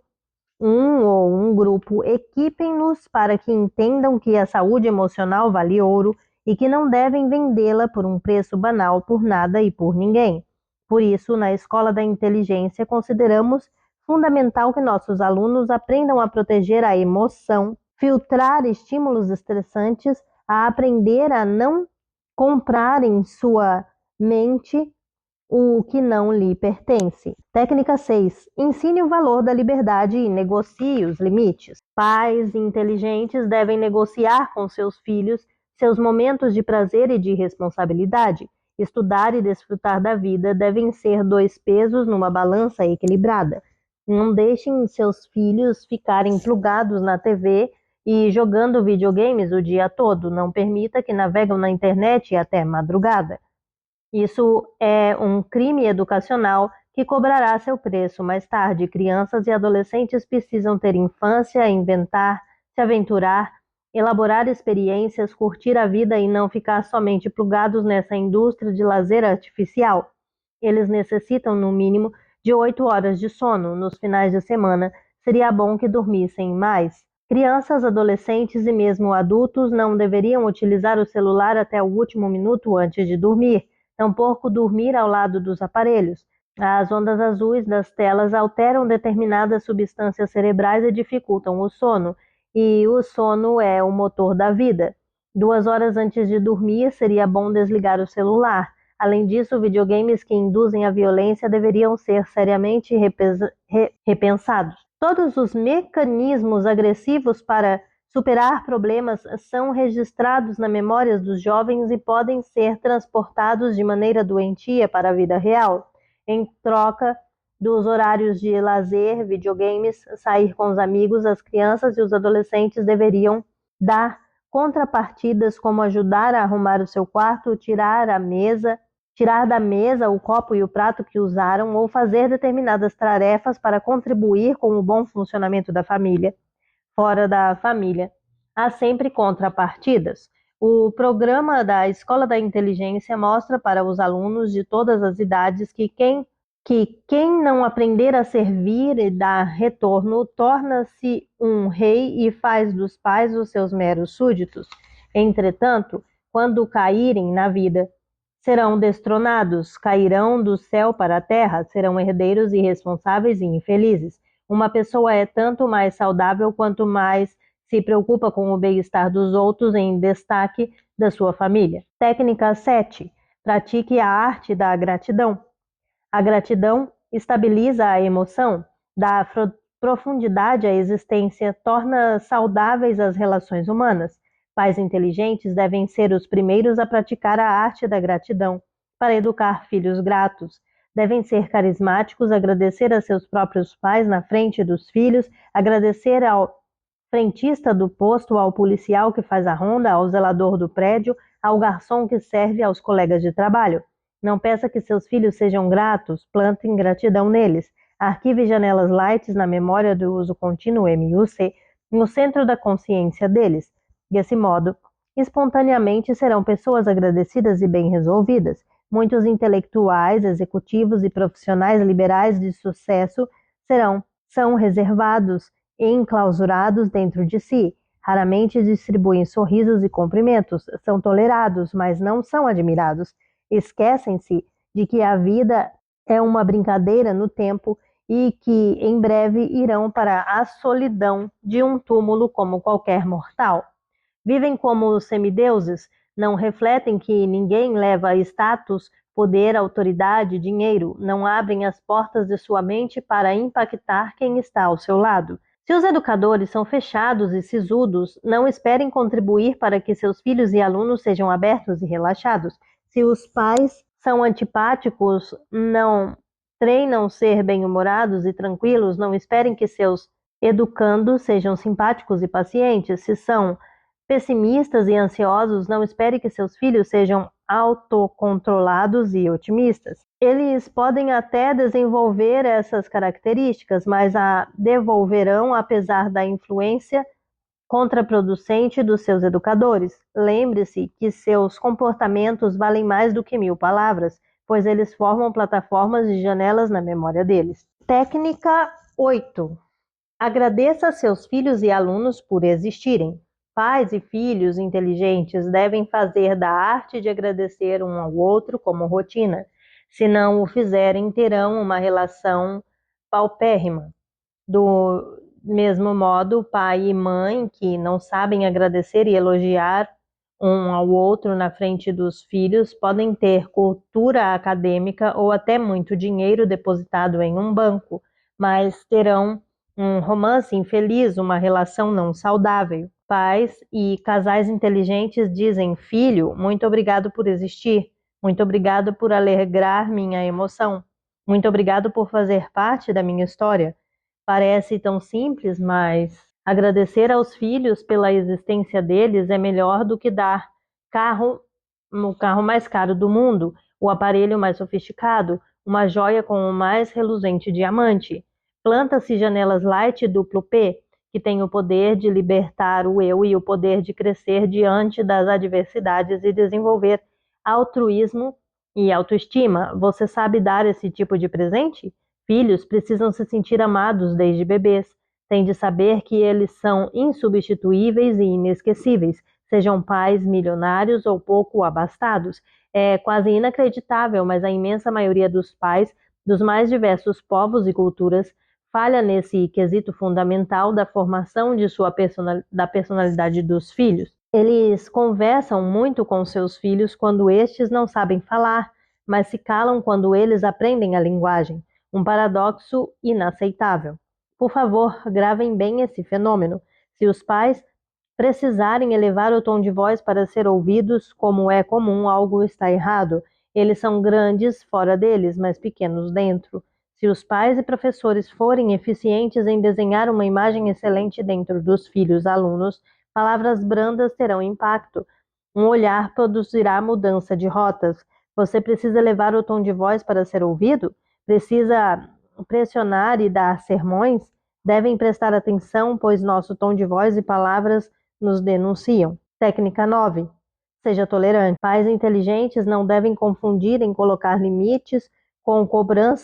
ou um grupo, equipem-nos para que entendam que a saúde emocional vale ouro e que não devem vendê-la por um preço banal por nada e por ninguém. Por isso, na Escola da Inteligência, consideramos fundamental que nossos alunos aprendam a proteger a emoção, filtrar estímulos estressantes, a aprender a não comprar em sua mente o que não lhe pertence. Técnica 6. Ensine o valor da liberdade e negocie os limites. Pais inteligentes devem negociar com seus filhos seus momentos de prazer e de responsabilidade. Estudar e desfrutar da vida devem ser 2 pesos numa balança equilibrada. Não deixem seus filhos ficarem plugados na TV e jogando videogames o dia todo. Não permita que naveguem na internet até madrugada. Isso é um crime educacional que cobrará seu preço mais tarde. Crianças e adolescentes precisam ter infância, inventar, se aventurar elaborar experiências, curtir a vida e não ficar somente plugados nessa indústria de lazer artificial. Eles necessitam, no mínimo, de 8 horas de sono. Nos finais de semana, seria bom que dormissem mais. Crianças, adolescentes e mesmo adultos não deveriam utilizar o celular até o último minuto antes de dormir, tampouco dormir ao lado dos aparelhos. As ondas azuis das telas alteram determinadas substâncias cerebrais e dificultam o sono, e o sono é o motor da vida. 2 horas antes de dormir, seria bom desligar o celular. Além disso, videogames que induzem a violência deveriam ser seriamente repensados. Todos os mecanismos agressivos para superar problemas são registrados na memória dos jovens e podem ser transportados de maneira doentia para a vida real. Em troca dos horários de lazer, videogames, sair com os amigos, as crianças e os adolescentes deveriam dar contrapartidas como ajudar a arrumar o seu quarto, tirar da mesa o copo e o prato que usaram ou fazer determinadas tarefas para contribuir com o bom funcionamento da família. Fora da família, há sempre contrapartidas. O programa da Escola da Inteligência mostra para os alunos de todas as idades que quem não aprender a servir e dar retorno torna-se um rei e faz dos pais os seus meros súditos. Entretanto, quando caírem na vida, serão destronados, cairão do céu para a terra, serão herdeiros irresponsáveis e infelizes. Uma pessoa é tanto mais saudável quanto mais se preocupa com o bem-estar dos outros em destaque da sua família. Técnica 7. Pratique a arte da gratidão. A gratidão estabiliza a emoção, dá profundidade à existência, torna saudáveis as relações humanas. Pais inteligentes devem ser os primeiros a praticar a arte da gratidão, para educar filhos gratos. Devem ser carismáticos, agradecer a seus próprios pais na frente dos filhos, agradecer ao frentista do posto, ao policial que faz a ronda, ao zelador do prédio, ao garçom que serve aos colegas de trabalho. Não peça que seus filhos sejam gratos, plante gratidão neles. Arquive janelas lights na memória do uso contínuo MUC no centro da consciência deles. Desse modo, espontaneamente serão pessoas agradecidas e bem resolvidas. Muitos intelectuais, executivos e profissionais liberais de sucesso são reservados e enclausurados dentro de si. Raramente distribuem sorrisos e cumprimentos, são tolerados, mas não são admirados. Esquecem-se de que a vida é uma brincadeira no tempo e que em breve irão para a solidão de um túmulo como qualquer mortal. Vivem como semideuses, não refletem que ninguém leva status, poder, autoridade, dinheiro, não abrem as portas de sua mente para impactar quem está ao seu lado. Se os educadores são fechados e sisudos, não esperem contribuir para que seus filhos e alunos sejam abertos e relaxados. Se os pais são antipáticos, não treinam ser bem-humorados e tranquilos, não esperem que seus educandos sejam simpáticos e pacientes. Se são pessimistas e ansiosos, não espere que seus filhos sejam autocontrolados e otimistas. Eles podem até desenvolver essas características, mas a devolverão apesar da influência contraproducente dos seus educadores. Lembre-se que seus comportamentos valem mais do que 1000 palavras, pois eles formam plataformas de janelas na memória deles. Técnica 8. Agradeça a seus filhos e alunos por existirem. Pais e filhos inteligentes devem fazer da arte de agradecer um ao outro como rotina. Se não o fizerem, terão uma relação paupérrima. Do mesmo modo, pai e mãe que não sabem agradecer e elogiar um ao outro na frente dos filhos podem ter cultura acadêmica ou até muito dinheiro depositado em um banco, mas terão um romance infeliz, uma relação não saudável. Pais e casais inteligentes dizem: filho, muito obrigado por existir, muito obrigado por alegrar minha emoção, muito obrigado por fazer parte da minha história. Parece tão simples, mas agradecer aos filhos pela existência deles é melhor do que dar o carro mais caro do mundo, o aparelho mais sofisticado, uma joia com o mais reluzente diamante. Planta-se janelas light duplo P, que têm o poder de libertar o eu e o poder de crescer diante das adversidades e desenvolver altruísmo e autoestima. Você sabe dar esse tipo de presente? Filhos precisam se sentir amados desde bebês. Têm de saber que eles são insubstituíveis e inesquecíveis, sejam pais milionários ou pouco abastados. É quase inacreditável, mas a imensa maioria dos pais dos mais diversos povos e culturas falha nesse quesito fundamental da formação de da personalidade dos filhos. Eles conversam muito com seus filhos quando estes não sabem falar, mas se calam quando eles aprendem a linguagem. Um paradoxo inaceitável. Por favor, gravem bem esse fenômeno. Se os pais precisarem elevar o tom de voz para ser ouvidos, como é comum, algo está errado. Eles são grandes fora deles, mas pequenos dentro. Se os pais e professores forem eficientes em desenhar uma imagem excelente dentro dos filhos alunos, palavras brandas terão impacto. Um olhar produzirá mudança de rotas. Você precisa elevar o tom de voz para ser ouvido? Precisa pressionar e dar sermões? Devem prestar atenção, pois nosso tom de voz e palavras nos denunciam. Técnica 9. Seja tolerante. Pais inteligentes não devem confundir em colocar limites com cobrar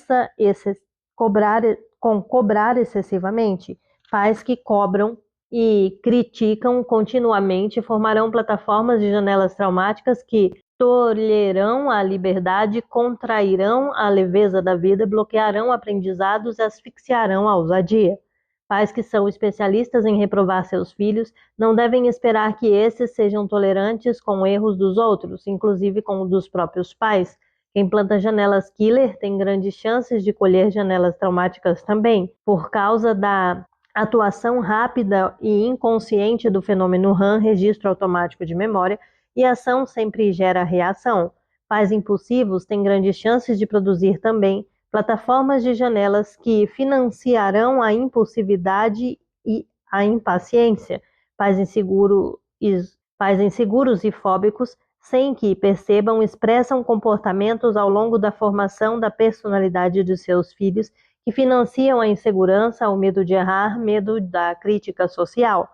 excessivamente. Pais que cobram e criticam continuamente formarão plataformas de janelas traumáticas que tolherão a liberdade, contrairão a leveza da vida, bloquearão aprendizados e asfixiarão a ousadia. Pais que são especialistas em reprovar seus filhos não devem esperar que esses sejam tolerantes com erros dos outros, inclusive com os dos próprios pais. Quem planta janelas killer tem grandes chances de colher janelas traumáticas também, por causa da atuação rápida e inconsciente do fenômeno RAM, registro automático de memória, e ação sempre gera reação. Pais impulsivos têm grandes chances de produzir também plataformas de janelas que financiarão a impulsividade e a impaciência. Pais inseguros e fóbicos, sem que percebam, expressam comportamentos ao longo da formação da personalidade de seus filhos que financiam a insegurança, o medo de errar, medo da crítica social.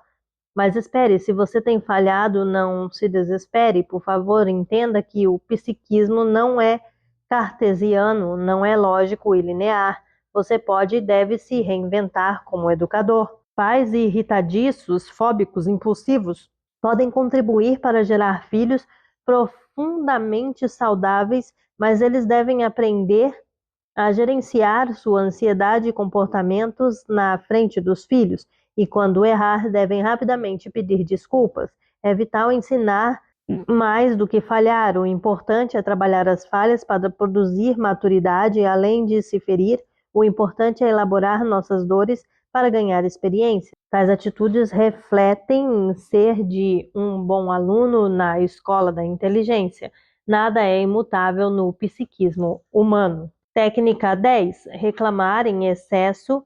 Mas espere, se você tem falhado, não se desespere, por favor, entenda que o psiquismo não é cartesiano, não é lógico e linear. Você pode e deve se reinventar como educador. Pais irritadiços, fóbicos, impulsivos podem contribuir para gerar filhos profundamente saudáveis, mas eles devem aprender a gerenciar sua ansiedade e comportamentos na frente dos filhos, e quando errar, devem rapidamente pedir desculpas. É vital ensinar mais do que falhar. O importante é trabalhar as falhas para produzir maturidade, além de se ferir, o importante é elaborar nossas dores para ganhar experiência. Tais atitudes refletem ser de um bom aluno na escola da inteligência. Nada é imutável no psiquismo humano. Técnica 10. Reclamar em excesso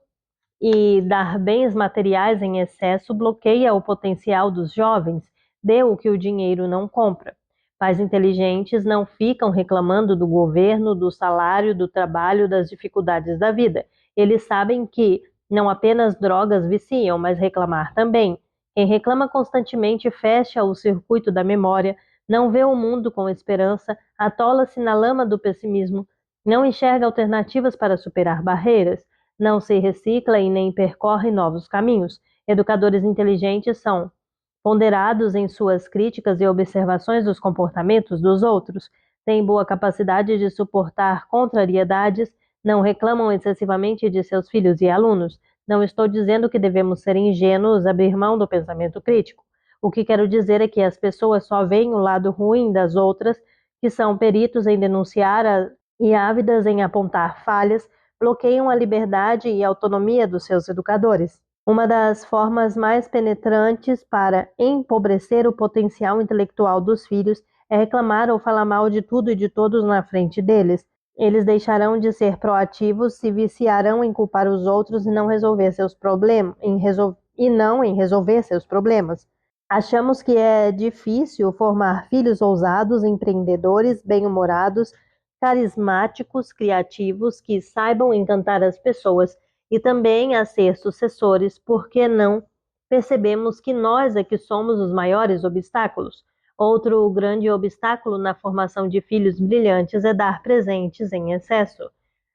e dar bens materiais em excesso bloqueia o potencial dos jovens. Dê o que o dinheiro não compra. Pais inteligentes não ficam reclamando do governo, do salário, do trabalho, das dificuldades da vida. Eles sabem que não apenas drogas viciam, mas reclamar também. Quem reclama constantemente fecha o circuito da memória, não vê o mundo com esperança, atola-se na lama do pessimismo, não enxerga alternativas para superar barreiras, não se recicla e nem percorre novos caminhos. Educadores inteligentes são ponderados em suas críticas e observações dos comportamentos dos outros, têm boa capacidade de suportar contrariedades, não reclamam excessivamente de seus filhos e alunos. Não estou dizendo que devemos ser ingênuos, abrir mão do pensamento crítico. O que quero dizer é que as pessoas só veem o lado ruim das outras, que são peritos em denunciar e ávidas em apontar falhas, bloqueiam a liberdade e a autonomia dos seus educadores. Uma das formas mais penetrantes para empobrecer o potencial intelectual dos filhos é reclamar ou falar mal de tudo e de todos na frente deles. Eles deixarão de ser proativos, se viciarão em culpar os outros e não resolver seus problemas, em resolver seus problemas. Achamos que é difícil formar filhos ousados, empreendedores, bem-humorados, carismáticos, criativos, que saibam encantar as pessoas e também a ser sucessores, por que não, percebemos que nós é que somos os maiores obstáculos. Outro grande obstáculo na formação de filhos brilhantes é dar presentes em excesso.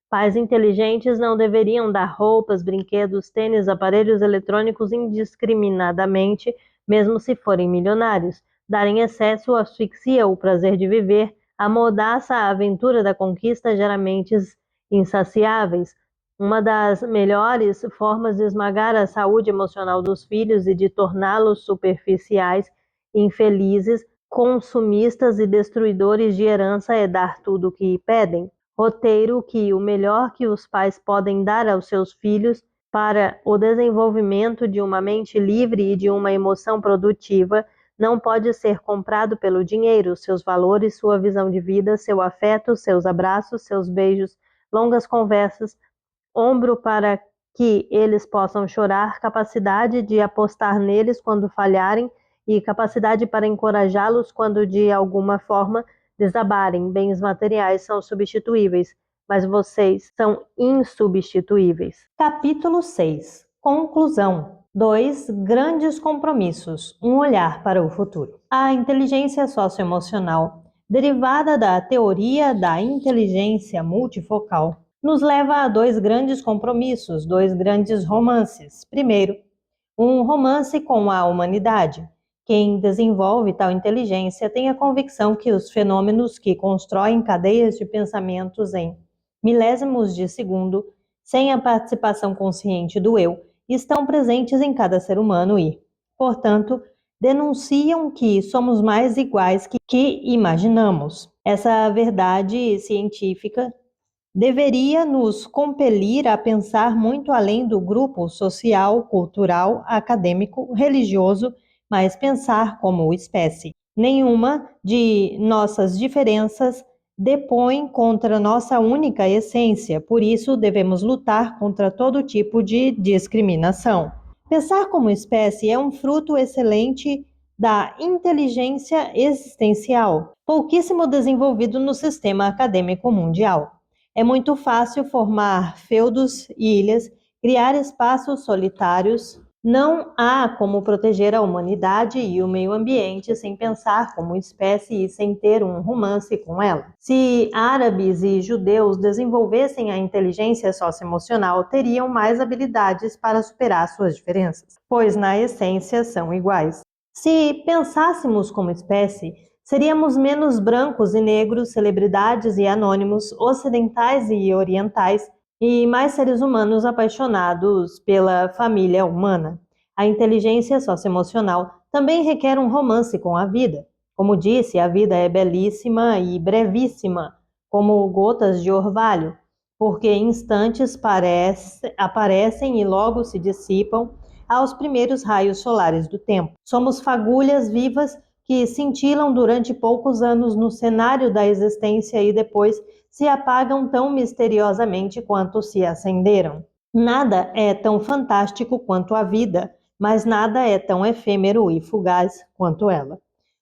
Pais inteligentes não deveriam dar roupas, brinquedos, tênis, aparelhos eletrônicos indiscriminadamente, mesmo se forem milionários. Dar em excesso asfixia o prazer de viver, amordaça a aventura da conquista, gera mentes insaciáveis. Uma das melhores formas de esmagar a saúde emocional dos filhos e de torná-los superficiais, infelizes, consumistas e destruidores de herança é dar tudo o que pedem. Roteiro que o melhor que os pais podem dar aos seus filhos para o desenvolvimento de uma mente livre e de uma emoção produtiva não pode ser comprado pelo dinheiro. Seus valores, sua visão de vida, seu afeto, seus abraços, seus beijos, longas conversas, ombro para que eles possam chorar, capacidade de apostar neles quando falharem e capacidade para encorajá-los quando de alguma forma desabarem. Bens materiais são substituíveis, mas vocês são insubstituíveis. Capítulo 6. Conclusão. 2 grandes compromissos. Um olhar para o futuro. A inteligência socioemocional, derivada da teoria da inteligência multifocal, nos leva a 2 grandes compromissos, 2 grandes romances. Primeiro, um romance com a humanidade. Quem desenvolve tal inteligência tem a convicção que os fenômenos que constroem cadeias de pensamentos em milésimos de segundo, sem a participação consciente do eu, estão presentes em cada ser humano e, portanto, denunciam que somos mais iguais que imaginamos. Essa verdade científica deveria nos compelir a pensar muito além do grupo social, cultural, acadêmico, religioso, mas pensar como espécie. Nenhuma de nossas diferenças depõe contra nossa única essência, por isso devemos lutar contra todo tipo de discriminação. Pensar como espécie é um fruto excelente da inteligência existencial, pouquíssimo desenvolvido no sistema acadêmico mundial. É muito fácil formar feudos e ilhas, criar espaços solitários. Não há como proteger a humanidade e o meio ambiente sem pensar como espécie e sem ter um romance com ela. Se árabes e judeus desenvolvessem a inteligência socioemocional, teriam mais habilidades para superar suas diferenças, pois na essência são iguais. Se pensássemos como espécie, seríamos menos brancos e negros, celebridades e anônimos, ocidentais e orientais, e mais seres humanos apaixonados pela família humana. A inteligência socioemocional também requer um romance com a vida. Como disse, a vida é belíssima e brevíssima, como gotas de orvalho, porque instantes aparecem e logo se dissipam aos primeiros raios solares do tempo. Somos fagulhas vivas que cintilam durante poucos anos no cenário da existência e depois se apagam tão misteriosamente quanto se acenderam. Nada é tão fantástico quanto a vida, mas nada é tão efêmero e fugaz quanto ela.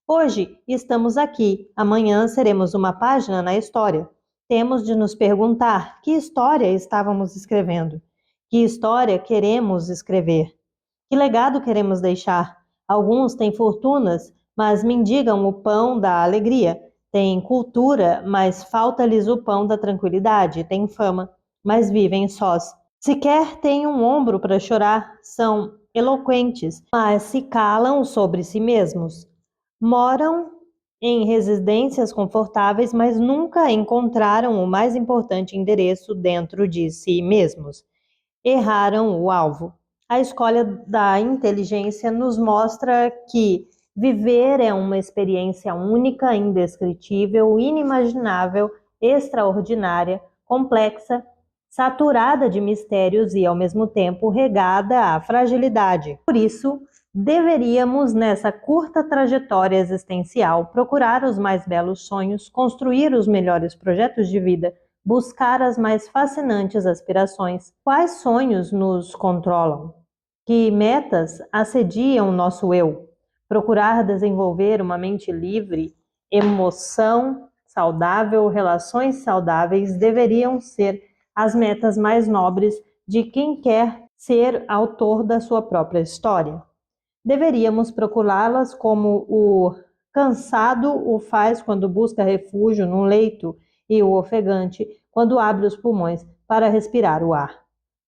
Hoje estamos aqui, amanhã seremos uma página na história. Temos de nos perguntar que história estávamos escrevendo, que história queremos escrever, que legado queremos deixar. Alguns têm fortunas, mas mendigam o pão da alegria. Têm cultura, mas falta-lhes o pão da tranquilidade. Têm fama, mas vivem sós. Sequer têm um ombro para chorar. São eloquentes, mas se calam sobre si mesmos. Moram em residências confortáveis, mas nunca encontraram o mais importante endereço dentro de si mesmos. Erraram o alvo. A escolha da inteligência nos mostra que viver é uma experiência única, indescritível, inimaginável, extraordinária, complexa, saturada de mistérios e, ao mesmo tempo, regada à fragilidade. Por isso, deveríamos, nessa curta trajetória existencial, procurar os mais belos sonhos, construir os melhores projetos de vida, buscar as mais fascinantes aspirações. Quais sonhos nos controlam? Que metas assediam nosso eu? Procurar desenvolver uma mente livre, emoção saudável, relações saudáveis deveriam ser as metas mais nobres de quem quer ser autor da sua própria história. deveríamos procurá-las como o cansado o faz quando busca refúgio num leito e o ofegante quando abre os pulmões para respirar o ar.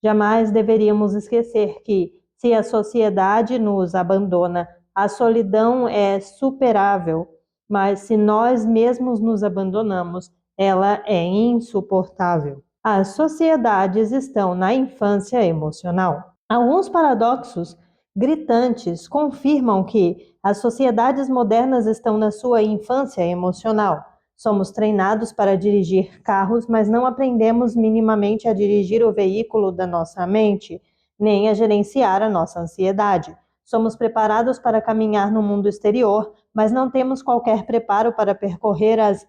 Jamais deveríamos esquecer que, se a sociedade nos abandona, a solidão é superável, mas se nós mesmos nos abandonamos, ela é insuportável. As sociedades estão na infância emocional. Alguns paradoxos gritantes confirmam que as sociedades modernas estão na sua infância emocional. Somos treinados para dirigir carros, mas não aprendemos minimamente a dirigir o veículo da nossa mente, nem a gerenciar a nossa ansiedade. Somos preparados para caminhar no mundo exterior, mas não temos qualquer preparo para percorrer as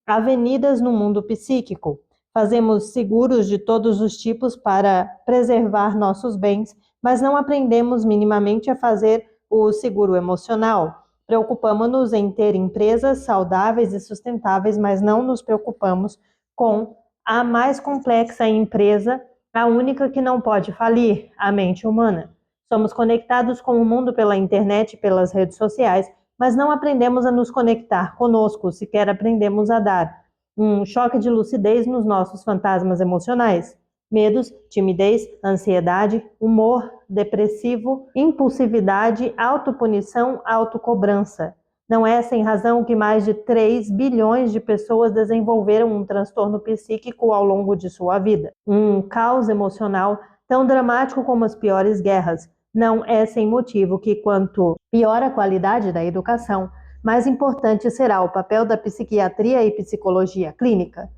avenidas no mundo psíquico. Fazemos seguros de todos os tipos para preservar nossos bens, mas não aprendemos minimamente a fazer o seguro emocional. Preocupamos-nos em ter empresas saudáveis e sustentáveis, mas não nos preocupamos com a mais complexa empresa, a única que não pode falir, a mente humana. Somos conectados com o mundo pela internet e pelas redes sociais, mas não aprendemos a nos conectar conosco, sequer aprendemos a dar um choque de lucidez nos nossos fantasmas emocionais. Medos, timidez, ansiedade, humor depressivo, impulsividade, autopunição, autocobrança. Não é sem razão que mais de 3 bilhões de pessoas desenvolveram um transtorno psíquico ao longo de sua vida. Um caos emocional tão dramático como as piores guerras. Não é sem motivo que, quanto pior a qualidade da educação, mais importante será o papel da psiquiatria e psicologia clínica.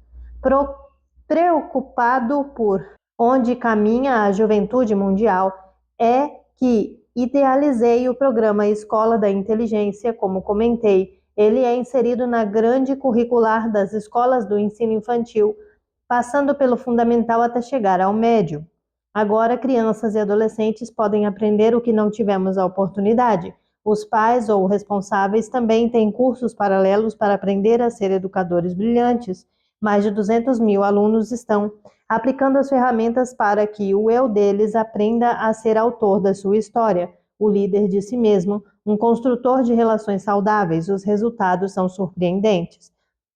Preocupado por onde caminha a juventude mundial, é que idealizei o programa Escola da Inteligência, como comentei. Ele é inserido na grade curricular das escolas do ensino infantil, passando pelo fundamental até chegar ao médio. Agora, crianças e adolescentes podem aprender o que não tivemos a oportunidade. Os pais ou responsáveis também têm cursos paralelos para aprender a ser educadores brilhantes. Mais de 200 mil alunos estão aplicando as ferramentas para que o eu deles aprenda a ser autor da sua história, o líder de si mesmo, um construtor de relações saudáveis. Os resultados são surpreendentes.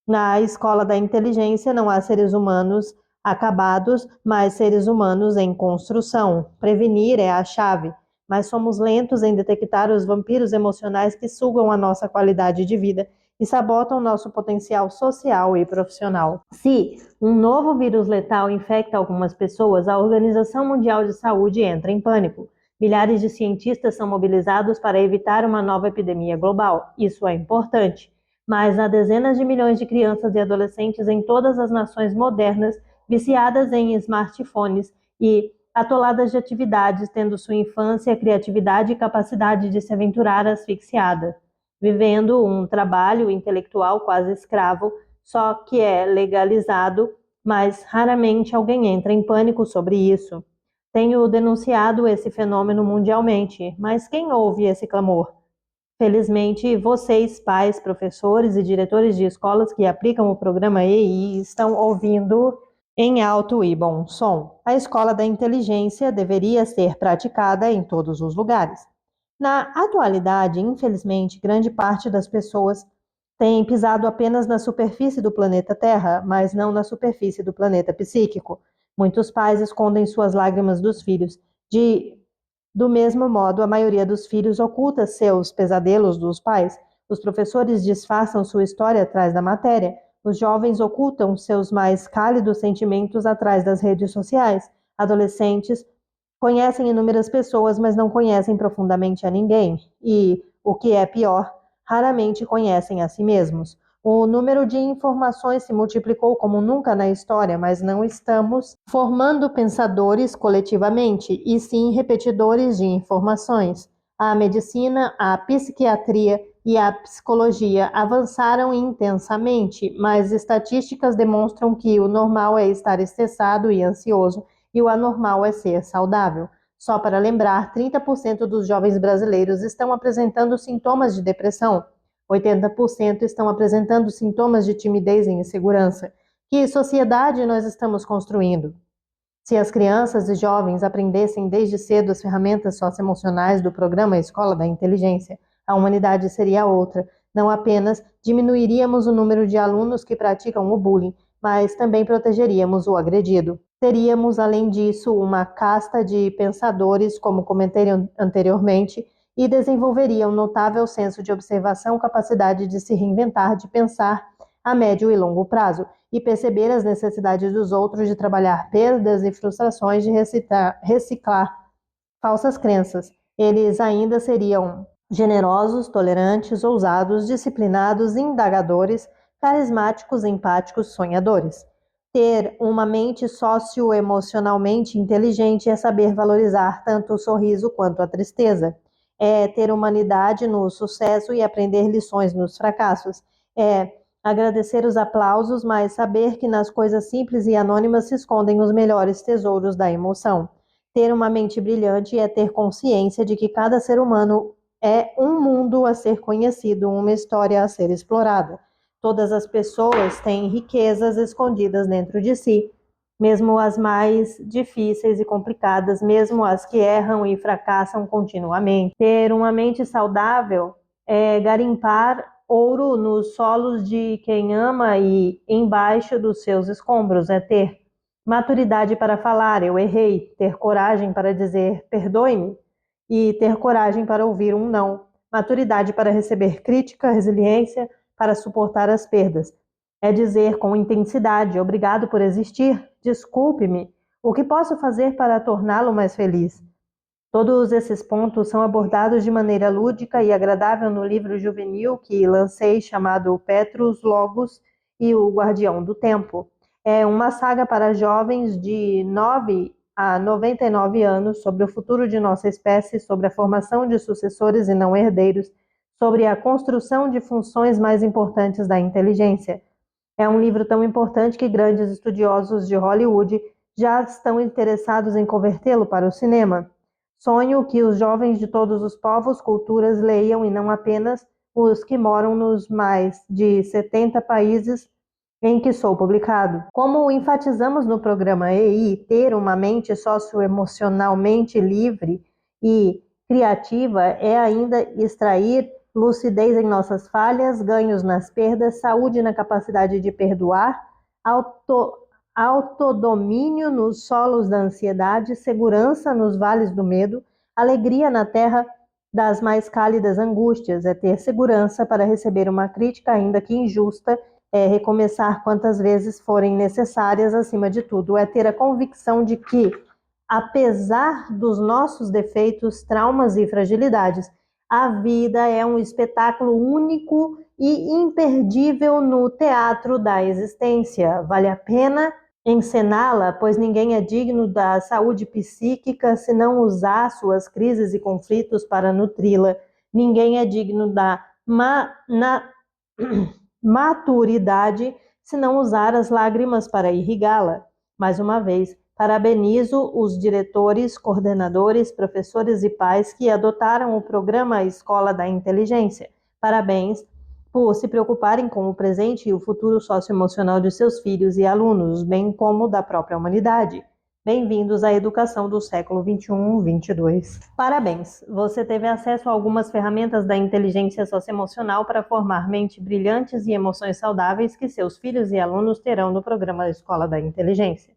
Na escola da inteligência não há seres humanos acabados, mas seres humanos em construção. Prevenir é a chave, mas somos lentos em detectar os vampiros emocionais que sugam a nossa qualidade de vida e sabotam nosso potencial social e profissional. Se um novo vírus letal infecta algumas pessoas, a Organização Mundial de Saúde entra em pânico. Milhares de cientistas são mobilizados para evitar uma nova epidemia global. Isso é importante. Mas há dezenas de milhões de crianças e adolescentes em todas as nações modernas viciadas em smartphones e atoladas de atividades, tendo sua infância, criatividade e capacidade de se aventurar asfixiada, vivendo um trabalho intelectual quase escravo, só que é legalizado, mas raramente alguém entra em pânico sobre isso. Tenho denunciado esse fenômeno mundialmente, mas quem ouve esse clamor? Felizmente, vocês, pais, professores e diretores de escolas que aplicam o programa EI, estão ouvindo em alto e bom som. A escola da inteligência deveria ser praticada em todos os lugares. Na atualidade, infelizmente, grande parte das pessoas tem pisado apenas na superfície do planeta Terra, mas não na superfície do planeta psíquico. Muitos pais escondem suas lágrimas dos filhos. Do mesmo modo, a maioria dos filhos oculta seus pesadelos dos pais. Os professores disfarçam sua história atrás da matéria. Os jovens ocultam seus mais cálidos sentimentos atrás das redes sociais. Adolescentes conhecem inúmeras pessoas, mas não conhecem profundamente a ninguém. E, o que é pior, raramente conhecem a si mesmos. O número de informações se multiplicou como nunca na história, mas não estamos formando pensadores coletivamente, e sim repetidores de informações. A medicina, a psiquiatria e a psicologia avançaram intensamente, mas estatísticas demonstram que o normal é estar estressado e ansioso e o anormal é ser saudável. Só para lembrar, 30% dos jovens brasileiros estão apresentando sintomas de depressão. 80% estão apresentando sintomas de timidez e insegurança. Que sociedade nós estamos construindo? Se as crianças e jovens aprendessem desde cedo as ferramentas socioemocionais do programa Escola da Inteligência, a humanidade seria outra. Não apenas diminuiríamos o número de alunos que praticam o bullying, mas também protegeríamos o agredido. Teríamos, além disso, uma casta de pensadores, como comentei anteriormente, e desenvolveria um notável senso de observação, capacidade de se reinventar, de pensar a médio e longo prazo, e perceber as necessidades dos outros, de trabalhar perdas e frustrações, de reciclar falsas crenças. Eles ainda seriam generosos, tolerantes, ousados, disciplinados, indagadores, carismáticos, empáticos, sonhadores. Ter uma mente socioemocionalmente inteligente é saber valorizar tanto o sorriso quanto a tristeza. É ter humanidade no sucesso e aprender lições nos fracassos. É agradecer os aplausos, mas saber que nas coisas simples e anônimas se escondem os melhores tesouros da emoção. Ter uma mente brilhante é ter consciência de que cada ser humano é um mundo a ser conhecido, uma história a ser explorada. Todas as pessoas têm riquezas escondidas dentro de si, mesmo as mais difíceis e complicadas, mesmo as que erram e fracassam continuamente. Ter uma mente saudável é garimpar ouro nos solos de quem ama e embaixo dos seus escombros, é ter maturidade para falar, eu errei, ter coragem para dizer perdoe-me e ter coragem para ouvir um não, maturidade para receber crítica, resiliência para suportar as perdas. É dizer com intensidade, obrigado por existir, desculpe-me, o que posso fazer para torná-lo mais feliz? Todos esses pontos são abordados de maneira lúdica e agradável no livro juvenil que lancei chamado Petrus Logos e o Guardião do Tempo. É uma saga para jovens de 9 a 99 anos sobre o futuro de nossa espécie, sobre a formação de sucessores e não herdeiros, sobre a construção de funções mais importantes da inteligência. É um livro tão importante que grandes estudiosos de Hollywood já estão interessados em convertê-lo para o cinema. Sonho que os jovens de todos os povos, culturas leiam e não apenas os que moram nos mais de 70 países em que sou publicado. Como enfatizamos no programa EI, ter uma mente socioemocionalmente livre e criativa é ainda extrair lucidez em nossas falhas, ganhos nas perdas, saúde na capacidade de perdoar, autodomínio nos solos da ansiedade, segurança nos vales do medo, alegria na terra das mais cálidas angústias, é ter segurança para receber uma crítica ainda que injusta, é recomeçar quantas vezes forem necessárias, acima de tudo, é ter a convicção de que, apesar dos nossos defeitos, traumas e fragilidades, a vida é um espetáculo único e imperdível no teatro da existência. Vale a pena encená-la, pois ninguém é digno da saúde psíquica se não usar suas crises e conflitos para nutri-la. Ninguém é digno da maturidade se não usar as lágrimas para irrigá-la. Mais uma vez, parabenizo os diretores, coordenadores, professores e pais que adotaram o programa Escola da Inteligência. Parabéns por se preocuparem com o presente e o futuro socioemocional de seus filhos e alunos, bem como da própria humanidade. Bem-vindos à educação do século 21-22. Parabéns! Você teve acesso a algumas ferramentas da inteligência socioemocional para formar mentes brilhantes e emoções saudáveis que seus filhos e alunos terão no programa Escola da Inteligência.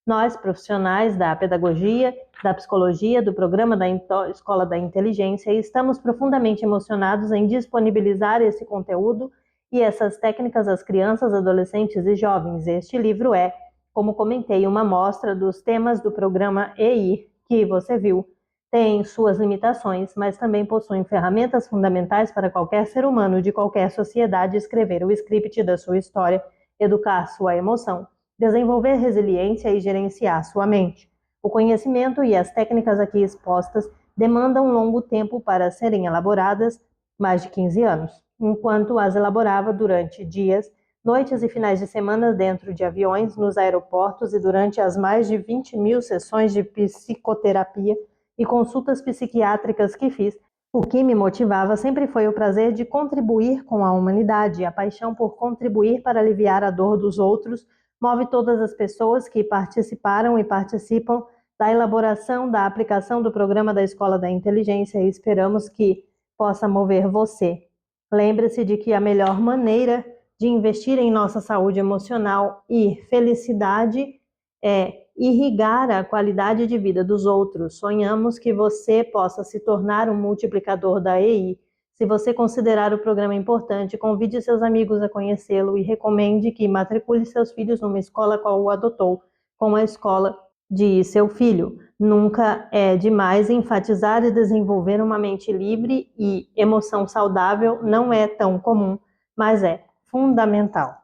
Nós, profissionais da pedagogia, da psicologia, do programa da Escola da Inteligência, estamos profundamente emocionados em disponibilizar esse conteúdo e essas técnicas às crianças, adolescentes e jovens. Este livro é, como comentei, uma amostra dos temas do programa EI, que você viu. Tem suas limitações, mas também possui ferramentas fundamentais para qualquer ser humano de qualquer sociedade escrever o script da sua história, educar sua emoção, desenvolver resiliência e gerenciar sua mente. O conhecimento e as técnicas aqui expostas demandam longo tempo para serem elaboradas, mais de 15 anos, enquanto as elaborava durante dias, noites e finais de semana dentro de aviões, nos aeroportos e durante as mais de 20.000 sessões de psicoterapia e consultas psiquiátricas que fiz. O que me motivava sempre foi o prazer de contribuir com a humanidade, a paixão por contribuir para aliviar a dor dos outros, move todas as pessoas que participaram e participam da elaboração, da aplicação do programa da Escola da Inteligência e esperamos que possa mover você. Lembre-se de que a melhor maneira de investir em nossa saúde emocional e felicidade é irrigar a qualidade de vida dos outros. Sonhamos que você possa se tornar um multiplicador da EI. Se você considerar o programa importante, convide seus amigos a conhecê-lo e recomende que matricule seus filhos numa escola qual o adotou, como a escola de seu filho. Nunca é demais enfatizar e desenvolver uma mente livre e emoção saudável não é tão comum, mas é fundamental.